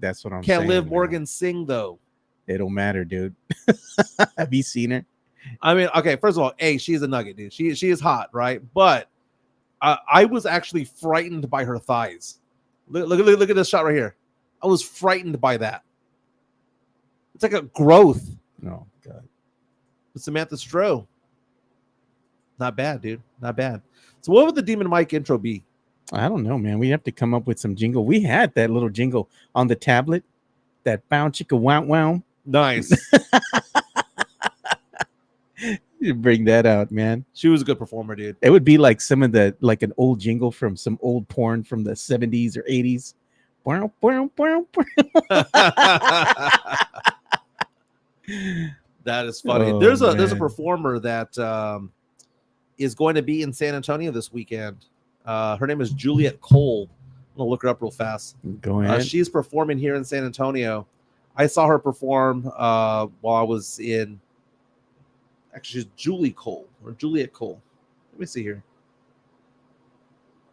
that's what I'm saying. Can't Liv Morgan sing, though? It don't matter, dude. Have you seen her? I mean, okay, first of all, she's a nugget, dude. She is hot, right? But I was actually frightened by her thighs. Look at this shot right here. I was frightened by that. It's like a growth. Oh, God. With Samantha Stroh. Not bad, dude. Not bad. So what would the Demon Mike intro be? I don't know, man. We have to come up with some jingle. We had that little jingle on the tablet. That bow chicka wow wow. Nice. You bring that out, man. She was a good performer, dude. It would be like an old jingle from some old porn from the 70s or 80s That is funny. Oh, There's a man. performer that is going to be in San Antonio this weekend. Her name is Juliet Cole. I'm gonna look her up real fast. Go ahead. She's performing here in San Antonio. I saw her perform while I was in. Actually, she's Julie Cole or Juliet Cole. Let me see here.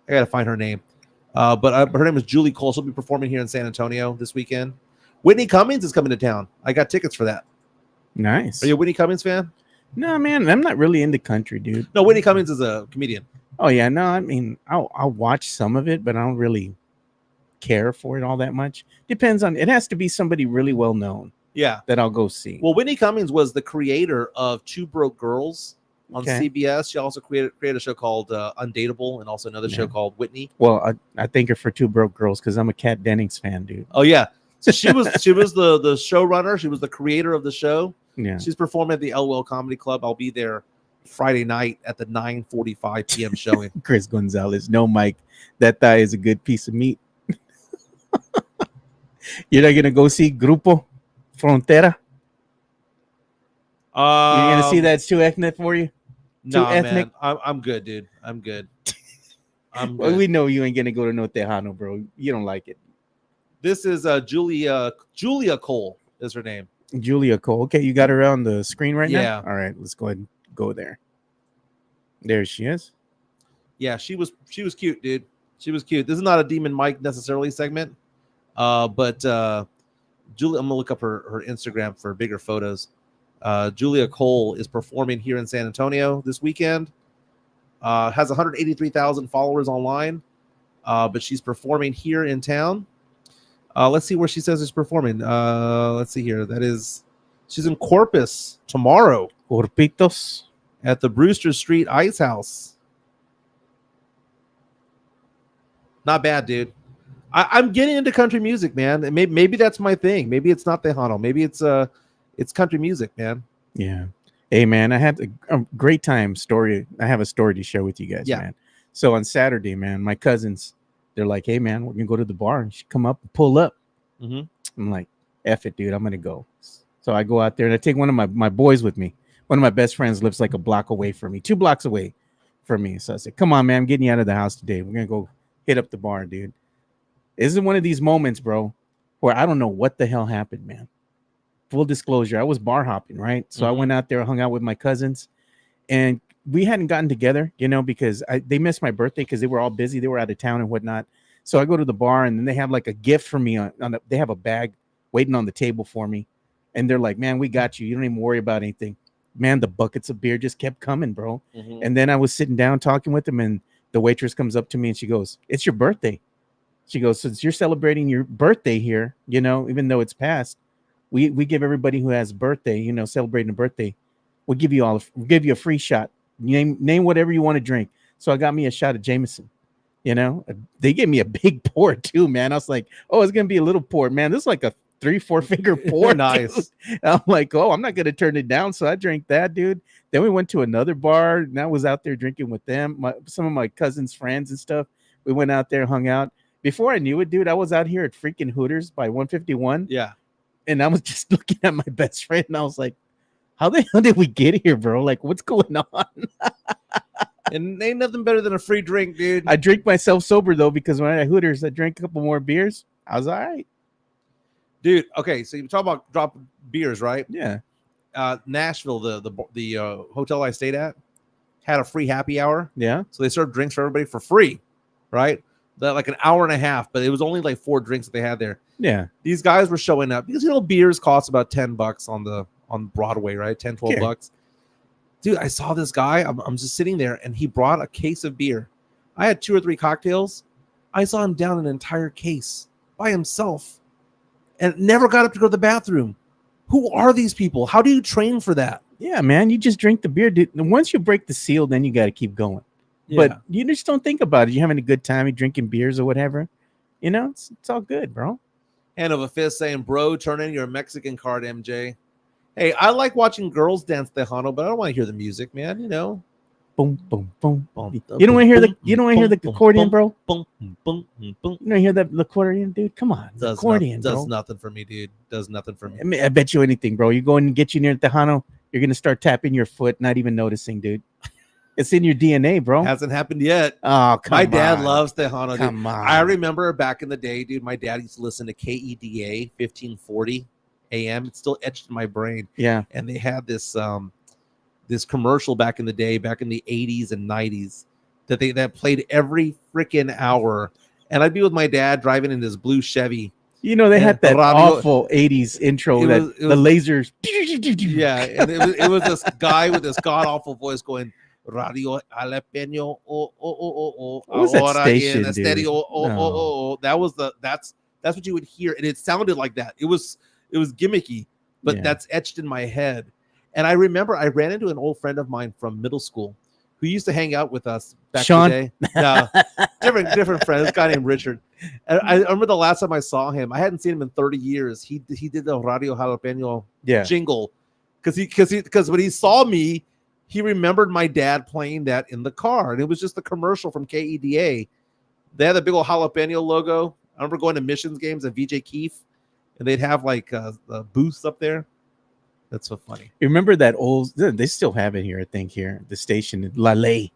I gotta find her name. But her name is Julie Cole. She'll be performing here in San Antonio this weekend. Whitney Cummings is coming to town. I got tickets for that. Nice. Are you a Whitney Cummings fan? No, man, I'm not really into country, dude. No, Whitney Cummings is a comedian. Oh yeah, no, I mean, I'll watch some of it, but I don't really care for it all that much. Depends on. It has to be somebody really well known Yeah. that I'll go see. Well, Whitney Cummings was the creator of Two Broke Girls on Okay. CBS. She also created a show called Undateable and also another show Yeah. called Whitney. Well, I thank her for Two Broke Girls because I'm a Kat Dennings fan, dude. Oh yeah. So she was the showrunner. She was the creator of the show. Yeah. She's performing at the LOL Comedy Club. I'll be there Friday night at the 9:45 p.m. showing. Chris Gonzalez. No, Mike, that thigh is a good piece of meat. You're not gonna go see Grupo Frontera? You're gonna see that's too ethnic for you? No, ethnic? man. I'm good, dude. I'm good. I'm Well, good. we know you ain't gonna go to No Tejano, bro. You don't like it. This is Julia Cole is her name. Julia Cole. Okay, you got her on the screen right Yeah. now? All right, let's go ahead and go there. There she is. Yeah, she was cute, dude. She was cute. This is not a Demon Mike necessarily segment. But Julia, I'm gonna look up her Instagram for bigger photos. Julia Cole is performing here in San Antonio this weekend. Has 183,000 followers online, but she's performing here in town. Let's see where she says she's performing. Let's see here. She's in Corpus tomorrow Corpitos. at the Brewster Street Ice House. Not bad, dude. I'm getting into country music, man. And maybe that's my thing. Maybe it's not Tejano. Maybe it's country music, man. Yeah. Hey, man, I had a great time story. I have a story to share with you guys, Yeah. man. So on Saturday, man, my cousins, they're like, hey, man, we're going to go to the bar. And you should come up and pull up. Mm-hmm. I'm like, F it, dude. I'm going to go. So I go out there and I take one of my boys with me. One of my best friends lives like a block away from me, 2 blocks away from me. So I said, come on, man, I'm getting you out of the house today. We're going to go hit up the bar, dude. This is one of these moments, bro, where I don't know what the hell happened, man. Full disclosure, I was bar hopping, right? So I went out there, hung out with my cousins, and we hadn't gotten together, because they missed my birthday because they were all busy. They were out of town and whatnot. So I go to the bar, and then they have like a gift for me. They have a bag waiting on the table for me. And they're like, man, we got you. You don't even worry about anything. Man, the buckets of beer just kept coming, bro. Mm-hmm. And then I was sitting down talking with them, and the waitress comes up to me and she goes, it's your birthday. She goes, since you're celebrating your birthday here, even though it's past, we give everybody who has birthday, celebrating a birthday, we'll give you a free shot. Name whatever you want to drink. So I got me a shot of Jameson. They gave me a big pour too, man. I was like, oh, it's gonna be a little pour, man. This is like a 3-4 finger pour. Nice. I'm like, oh, I'm not gonna turn it down. So I drank that, dude. Then we went to another bar, and I was out there drinking with them, some of my cousins' friends and stuff. We went out there, hung out. Before I knew it, dude, I was out here at freaking Hooters by 151. Yeah. And I was just looking at my best friend, and I was like, how the hell did we get here, bro? Like, what's going on? And ain't nothing better than a free drink, dude. I drink myself sober, though, because when I had Hooters, I drank a couple more beers. I was all right. Dude, okay, so you talk about drop beers, right? Yeah. Nashville, the hotel I stayed at, had a free happy hour. Yeah. So they served drinks for everybody for free, right? Like an hour and a half, but it was only like 4 drinks that they had there. Yeah. These guys were showing up because beers cost about $10 on Broadway, right? 10, 12 bucks. Dude, I saw this guy. I'm just sitting there, and he brought a case of beer. I had 2 or 3 cocktails. I saw him down an entire case by himself, and never got up to go to the bathroom. Who are these people? How do you train for that? Yeah, man. You just drink the beer, dude. And once you break the seal, then you got to keep going. Yeah. But you just don't think about it. You're having a good time. You're drinking beers or whatever. It's all good, bro. Hand of a fist saying, bro, turn in your Mexican card, MJ. Hey, I like watching girls dance Tejano, but I don't want to hear the music, man. boom, boom, boom. Boom, You don't want to hear the boom, accordion, boom, bro? boom, boom, boom, boom. You don't hear that accordion, dude? Come on, the accordion, bro. Does nothing for me, dude. Does nothing for me. I mean, I bet you anything, bro. You go and get you near Tejano, you're gonna start tapping your foot, not even noticing, dude. It's in your DNA, bro. Hasn't happened yet. Oh, come on. My dad loves Tejano, dude. Come on. I remember back in the day, dude, my dad used to listen to KEDA 1540 AM. It's still etched in my brain. Yeah. And they had this this commercial back in the day, back in the 80s and 90s, that played every freaking hour. And I'd be with my dad driving in his blue Chevy. You know, they had that radio, awful 80s intro, it that was, the lasers. Yeah, and it was this guy with this god-awful voice going, Radio Jalapeno, What was that station, dude? Stereo, No. That's what you would hear, and it sounded like that. It was gimmicky, but Yeah. that's etched in my head. And I remember I ran into an old friend of mine from middle school who used to hang out with us back Sean? in the day. No, different friend. This guy named Richard. And I remember the last time I saw him, I hadn't seen him in 30 years. He did the Radio Jalapeno jingle because when he saw me, he remembered my dad playing that in the car, and it was just the commercial from KEDA. They had the big old jalapeno logo. I remember going to missions games at VJ Keefe, and they'd have like booths up there. That's so funny. You remember that old? They still have it here, I think. Here, the station, La Ley,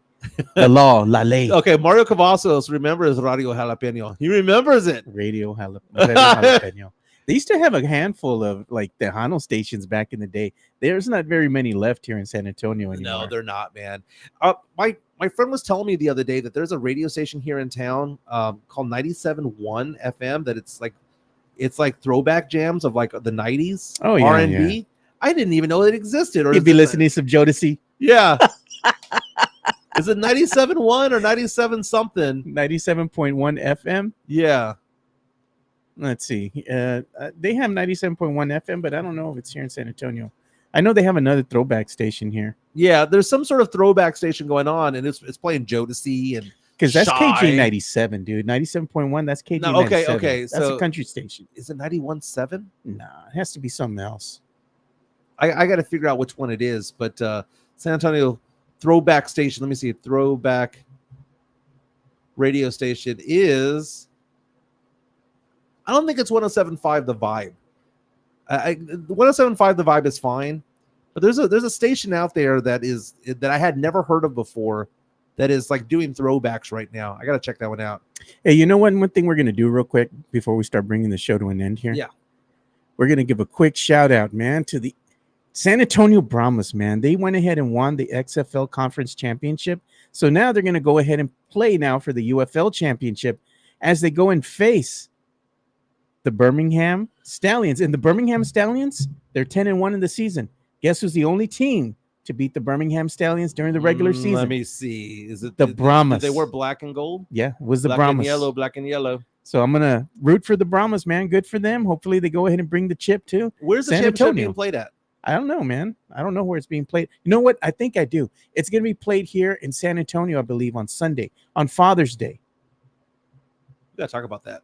the law, La Ley. Okay, Mario Cavazos remembers Radio Jalapeno. He remembers it. Radio Jalapeno. They used to have a handful of like Tejano stations back in the day. There's not very many left here in San Antonio anymore. No, they're not, man. My friend was telling me the other day that there's a radio station here in town called 97.1 FM. That it's like throwback jams of like the 90s. Oh, yeah, R&B. yeah. I didn't even know it existed. Or You'd be listening to some Jodeci. Yeah. Is it 97.1 or 97 something? 97.1 FM. Yeah. Let's see. They have 97.1 FM, but I don't know if it's here in San Antonio. I know they have another throwback station here. Yeah, there's some sort of throwback station going on, and it's playing Jodeci and because that's Shy. KJ 97, dude. 97.1, that's KJ. No, 97. okay. That's So a country station. is it 91.7? Nah, it has to be something else. I got to figure out which one it is, but San Antonio throwback station. Let me see. Throwback radio station is. I don't think it's 107.5 The Vibe. 107.5 The Vibe is fine, but there's a station out there that I had never heard of before that is like doing throwbacks right now. I got to check that one out. Hey, you know what? One thing we're going to do real quick before we start bringing the show to an end here? Yeah. We're going to give a quick shout out, man, to the San Antonio Brahmas, man. They went ahead and won the XFL Conference Championship. So now they're going to go ahead and play now for the UFL Championship as they go and face the Birmingham Stallions. And the Birmingham Stallions, they're 10-1 in the season. Guess who's the only team to beat the Birmingham Stallions during the regular season? Let me see. Is it the Brahmas? Did they wear black and gold? Yeah, it was the Black Brahmas. black and yellow. So I'm going to root for the Brahmas, man. Good for them. Hopefully they go ahead and bring the chip too. Where's the San championship Antonio. being played at? I don't know, man. I don't know where it's being played. You know what? I think I do. It's going to be played here in San Antonio, I believe, on Sunday, on Father's Day. We got to talk about that.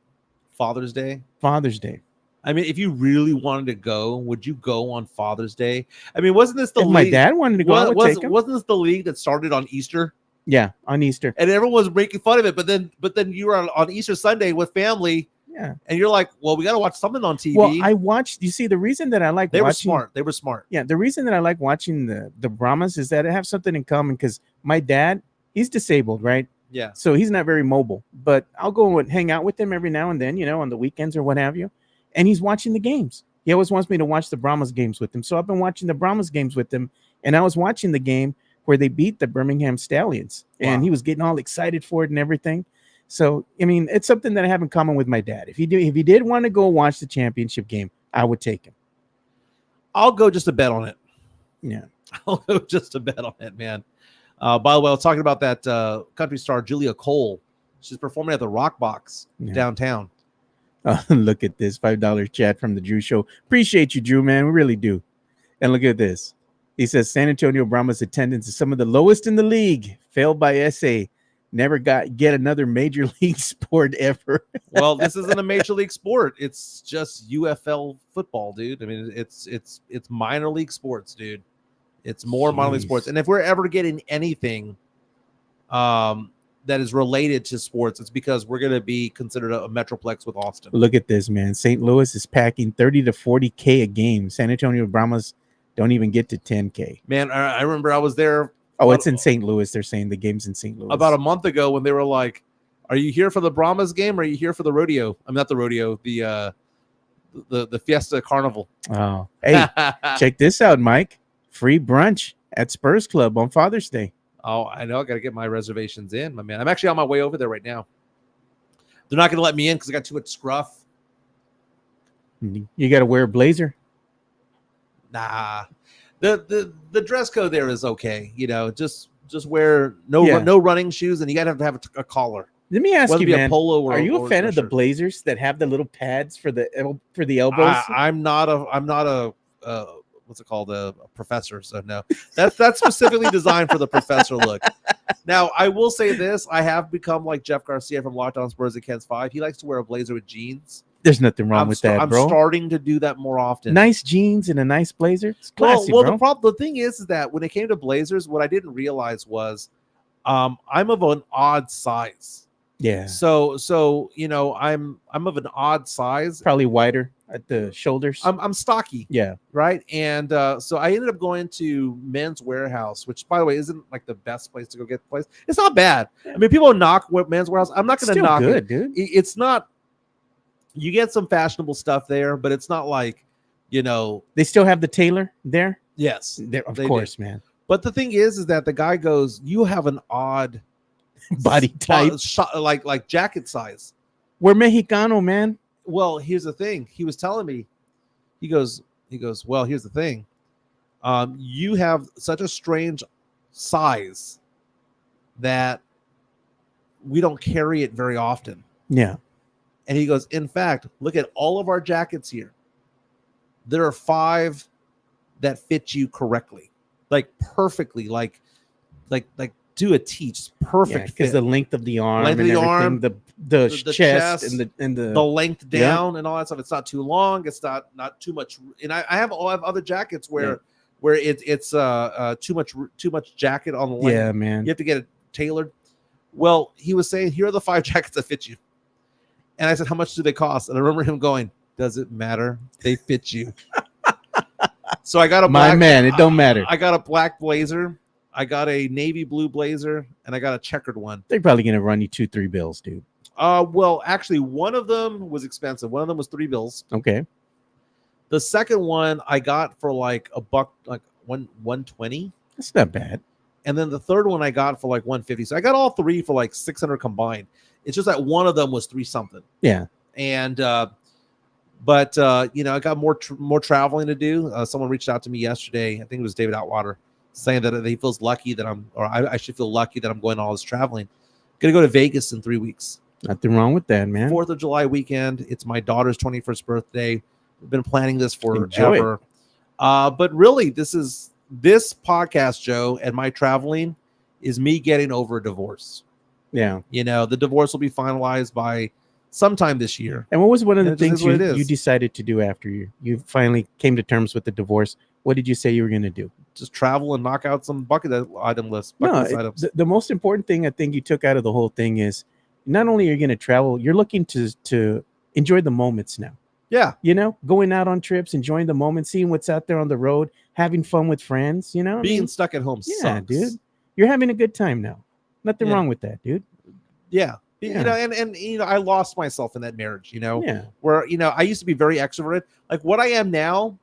Father's Day. Father's Day. I mean, if you really wanted to go, would you go on Father's Day? I mean, wasn't this the If league? my dad wanted to go, I would take him. Wasn't this the league that started on Easter? Yeah, on Easter. And everyone was making fun of it, but then you were on Easter Sunday with family. Yeah. And you're like, well, we got to watch something on TV. Well, I watched. You see, the reason that I like They were watching, smart. They were smart. Yeah, the reason that I like watching the Brahmas is that I have something in common because my dad, he's disabled, right? Yeah. So he's not very mobile, but I'll go and hang out with him every now and then, you know, on the weekends or what have you. And he's watching the games. He always wants me to watch the Brahmas games with him. So I've been watching the Brahmas games with him. And I was watching the game where they beat the Birmingham Stallions. Wow. And he was getting all excited for it and everything. So, I mean, it's something that I have in common with my dad. If he did want to go watch the championship game, I would take him. I'll go just to bet on it. Yeah. I'll go just to bet on it, man. By the way, I was talking about that country star, Julia Cole. She's performing at the Rock Box downtown. Look at this $5 chat from the Drew Show. Appreciate you, Drew, man. We really do. And look at this. He says San Antonio Brahmas attendance is some of the lowest in the league. Failed by SA. Never get another major league sport ever. Well, this isn't a major league sport. It's just UFL football, dude. I mean, it's minor league sports, dude. It's more minor league sports. And if we're ever getting anything that is related to sports. It's because we're going to be considered a metroplex with Austin. Look at this, man. St. Louis is packing 30 to 40K a game. San Antonio Brahmas don't even get to 10K. Man, I remember I was there. Oh, it's in St. Louis. They're saying the game's in St. Louis. About a month ago when they were like, are you here for the Brahmas game or are you here for the rodeo? I'm not the rodeo, the Fiesta Carnival. Oh, hey, check this out, Mike. Free brunch at Spurs Club on Father's Day. Oh, I know. I got to get my reservations in, my man. I'm actually on my way over there right now. They're not going to let me in because I got too much scruff. You got to wear a blazer. Nah, the dress code there is okay. You know, just wear no running shoes, and you got to have a collar. Let me ask Whether you, it be man. a polo or are you a fan of the shirt. blazers that have the little pads for the elbows? I'm not a what's it called, a professor. So no, that's specifically designed for the professor look. Now I will say this: I have become like Jeff Garcia from Locked On Spurs at Ken's 5. He likes to wear a blazer with jeans. There's nothing wrong with that, bro. I'm starting to do that more often. Nice jeans and a nice blazer. It's classy, well, bro. the thing is that when it came to blazers, what I didn't realize was, I'm of an odd size. Yeah. So you know, I'm of an odd size. Probably wider at the shoulders. I'm stocky. Yeah. Right. And so I ended up going to Men's Warehouse, which, by the way, isn't like the best place to go get the place. It's not bad. I mean, people knock Men's Warehouse. I'm not going to knock good, it. dude. It's not. You get some fashionable stuff there, but it's not like, you know. They still have the tailor there. Yes, Of course, man. But the thing is that the guy goes, "You have an odd body type, like jacket size. We're Mexicano, man." Well, here's the thing. He was telling me, he goes, well, here's the thing. You have such a strange size that we don't carry it very often. Yeah. And he goes, in fact, look at all of our jackets here. There are 5 that fit you correctly, like perfectly, like to a T, just perfect. Because the length of the arm, the chest, and the length down and all that stuff. It's not too long. It's not too much. And I have other jackets where it's too much jacket on the length. Yeah, man. You have to get it tailored. Well, he was saying, here are the 5 jackets that fit you. And I said, how much do they cost? And I remember him going, does it matter? They fit you. So I got it don't matter. I got a black blazer. I got a navy blue blazer, and I got a checkered one. They're probably going to run you 2-3 bills, dude. Well, actually, one of them was expensive. One of them was $3. Okay. The second one I got for like $1, like $120. That's not bad. And then the third one I got for like $150. So I got all 3 for like $600 combined. It's just that one of them was $3 something. Yeah. And but you know, I got more traveling to do. Someone reached out to me yesterday. I think it was David Outwater, saying that he feels lucky that I should feel lucky that I'm going all this traveling. Gonna go to Vegas in 3 weeks. Nothing wrong with that, man. 4th of July weekend. It's my daughter's 21st birthday. We've been planning this forever. But really, this podcast, Joe, and my traveling is me getting over a divorce. Yeah. You know, the divorce will be finalized by sometime this year. And what was one of the things you decided to do after you finally came to terms with the divorce? What did you say you were going to do? Just travel and knock out some bucket items. The most important thing I think you took out of the whole thing is not only are you going to travel, you're looking to enjoy the moments now. Yeah. You know, going out on trips, enjoying the moment, seeing what's out there on the road, having fun with friends, you know. Being stuck at home sucks. Dude. You're having a good time now. Nothing wrong with that, dude. Yeah. You know, and you know, I lost myself in that marriage, you know, Yeah. where, you know, I used to be very extroverted. Like what I am now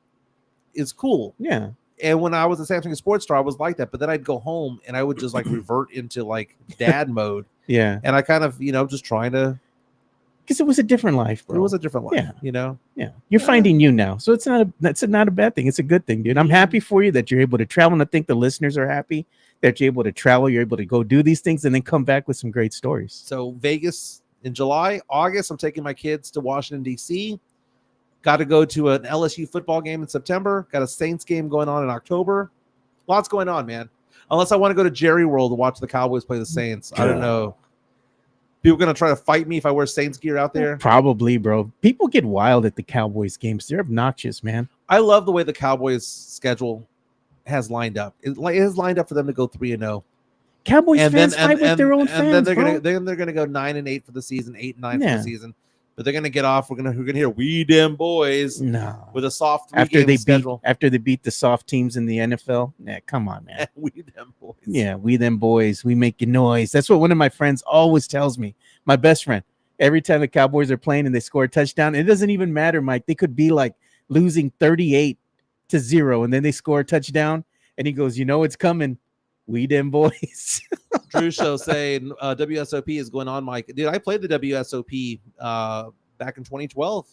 is cool. Yeah. And when I was a San Antonio sports star, I was like that. But then I'd go home and I would just like revert into like dad mode. Yeah. And I kind of, you know, just trying to. Because it was a different life, bro. It was a different life, Yeah. you know? Yeah. You're finding you now. So it's not a bad thing. It's a good thing, dude. I'm happy for you that you're able to travel. And I think the listeners are happy that you're able to travel. You're able to go do these things and then come back with some great stories. So Vegas in July. August, I'm taking my kids to Washington, D.C. Got to go to an LSU football game in September. Got a Saints game going on in October. Lots going on, man. Unless I want to go to Jerry World to watch the Cowboys play the Saints. I don't know. People going to try to fight me if I wear Saints gear out there? Probably, bro. People get wild at the Cowboys games. They're obnoxious, man. I love the way the Cowboys schedule has lined up. It has lined up for them to go 3-0. Cowboys and fans fight with their own then fans, they're bro. gonna go 9-8 for the season, 8-9 for Yeah. the season. But they're gonna get off. We're gonna hear we them boys No. with a soft After they schedule. beat the soft teams in the NFL. Yeah, come on, man. we them boys. Yeah, we them boys. We make noise. That's what one of my friends always tells me. My best friend. Every time the Cowboys are playing and they score a touchdown, it doesn't even matter, Mike. They could be like losing 38-0, and then they score a touchdown, and he goes, "You know it's coming. We them boys." Drew Show saying WSOP is going on, Mike. Dude, I played the WSOP back in 2012.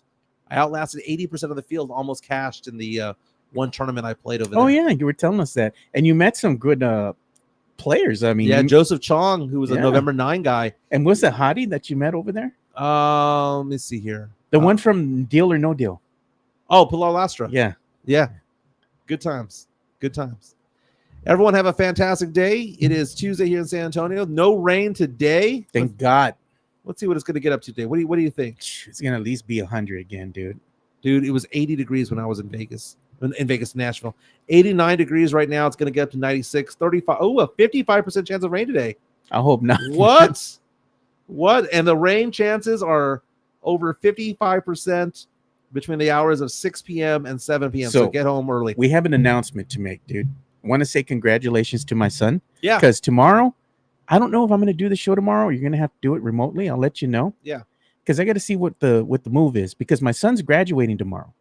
I outlasted 80% of the field, almost cashed in the one tournament I played over there. Oh yeah, you were telling us that, and you met some good players. I mean, yeah, Joseph Chong, who was a November 9 guy. And was it Hottie that you met over there? Let me see here. The one from Deal or No Deal. Oh, Pilar Lastra. Yeah. Good times. Good times. Everyone have a fantastic day. It is Tuesday here in San Antonio. No rain today. Thank God. Let's see what it's going to get up to today. What do you think? It's gonna at least be 100 again, dude. Dude, it was 80 degrees when I was in Vegas. In Vegas, Nashville. 89 degrees right now. It's going to get up to 96. 35. Oh, a 55% chance of rain today. I hope not. What? What? And the rain chances are over 55% between the hours of 6 p.m. and 7 p.m. So get home early. We have an announcement to make, dude. I want to say congratulations to my son. Yeah. Because tomorrow, I don't know if I'm going to do the show tomorrow. You're going to have to do it remotely. I'll let you know. Yeah. Because I got to see what the move is. Because my son's graduating tomorrow.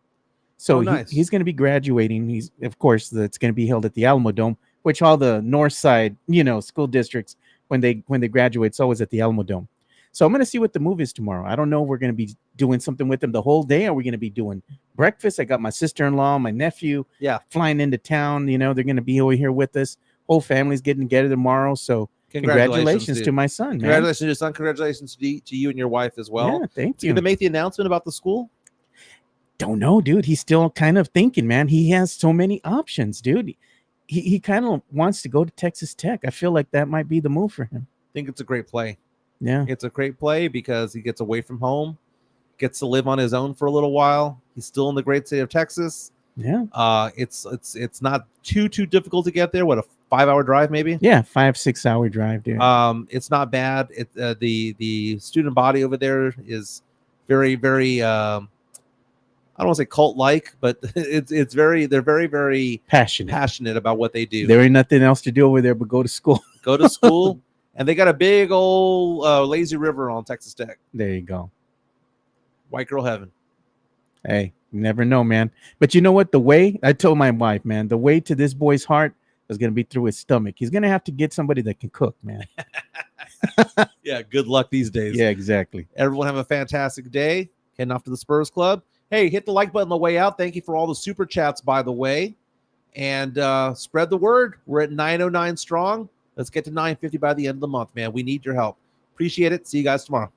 So he's going to be graduating. Of course, it's going to be held at the Alamo Dome, which all the north side, school districts, when they graduate, it's always at the Alamo Dome. So I'm going to see what the move is tomorrow. I don't know if we're going to be doing something with them the whole day. Are we going to be doing breakfast? I got my sister-in-law, my nephew, flying into town. They're going to be over here with us. Whole family's getting together tomorrow. So congratulations to my son, man. Congratulations to your son. Congratulations to you and your wife as well. Yeah, thank you. Going to make the announcement about the school? Don't know, dude. He's still kind of thinking, man. He has so many options, dude. He kind of wants to go to Texas Tech. I feel like that might be the move for him. I think it's a great play. Yeah. It's a great play because he gets away from home, gets to live on his own for a little while. He's still in the great state of Texas. Yeah. It's not too difficult to get there. What, a 5-hour drive maybe? Yeah, 5-6 hour drive, dude. It's not bad. The student body over there is very, very I don't want to say cult-like, but they're very, very passionate about what they do. There ain't nothing else to do over there but go to school. Go to school, and they got a big old lazy river on Texas Tech. There you go. White girl heaven. Hey, you never know, man. But you know what? The way, I told my wife, man, the way to this boy's heart is going to be through his stomach. He's going to have to get somebody that can cook, man. Yeah, good luck these days. Yeah, exactly. Everyone have a fantastic day. Heading off to the Spurs Club. Hey, hit the like button on the way out. Thank you for all the super chats, by the way. And spread the word. We're at 909 strong. Let's get to 950 by the end of the month, man. We need your help. Appreciate it. See you guys tomorrow.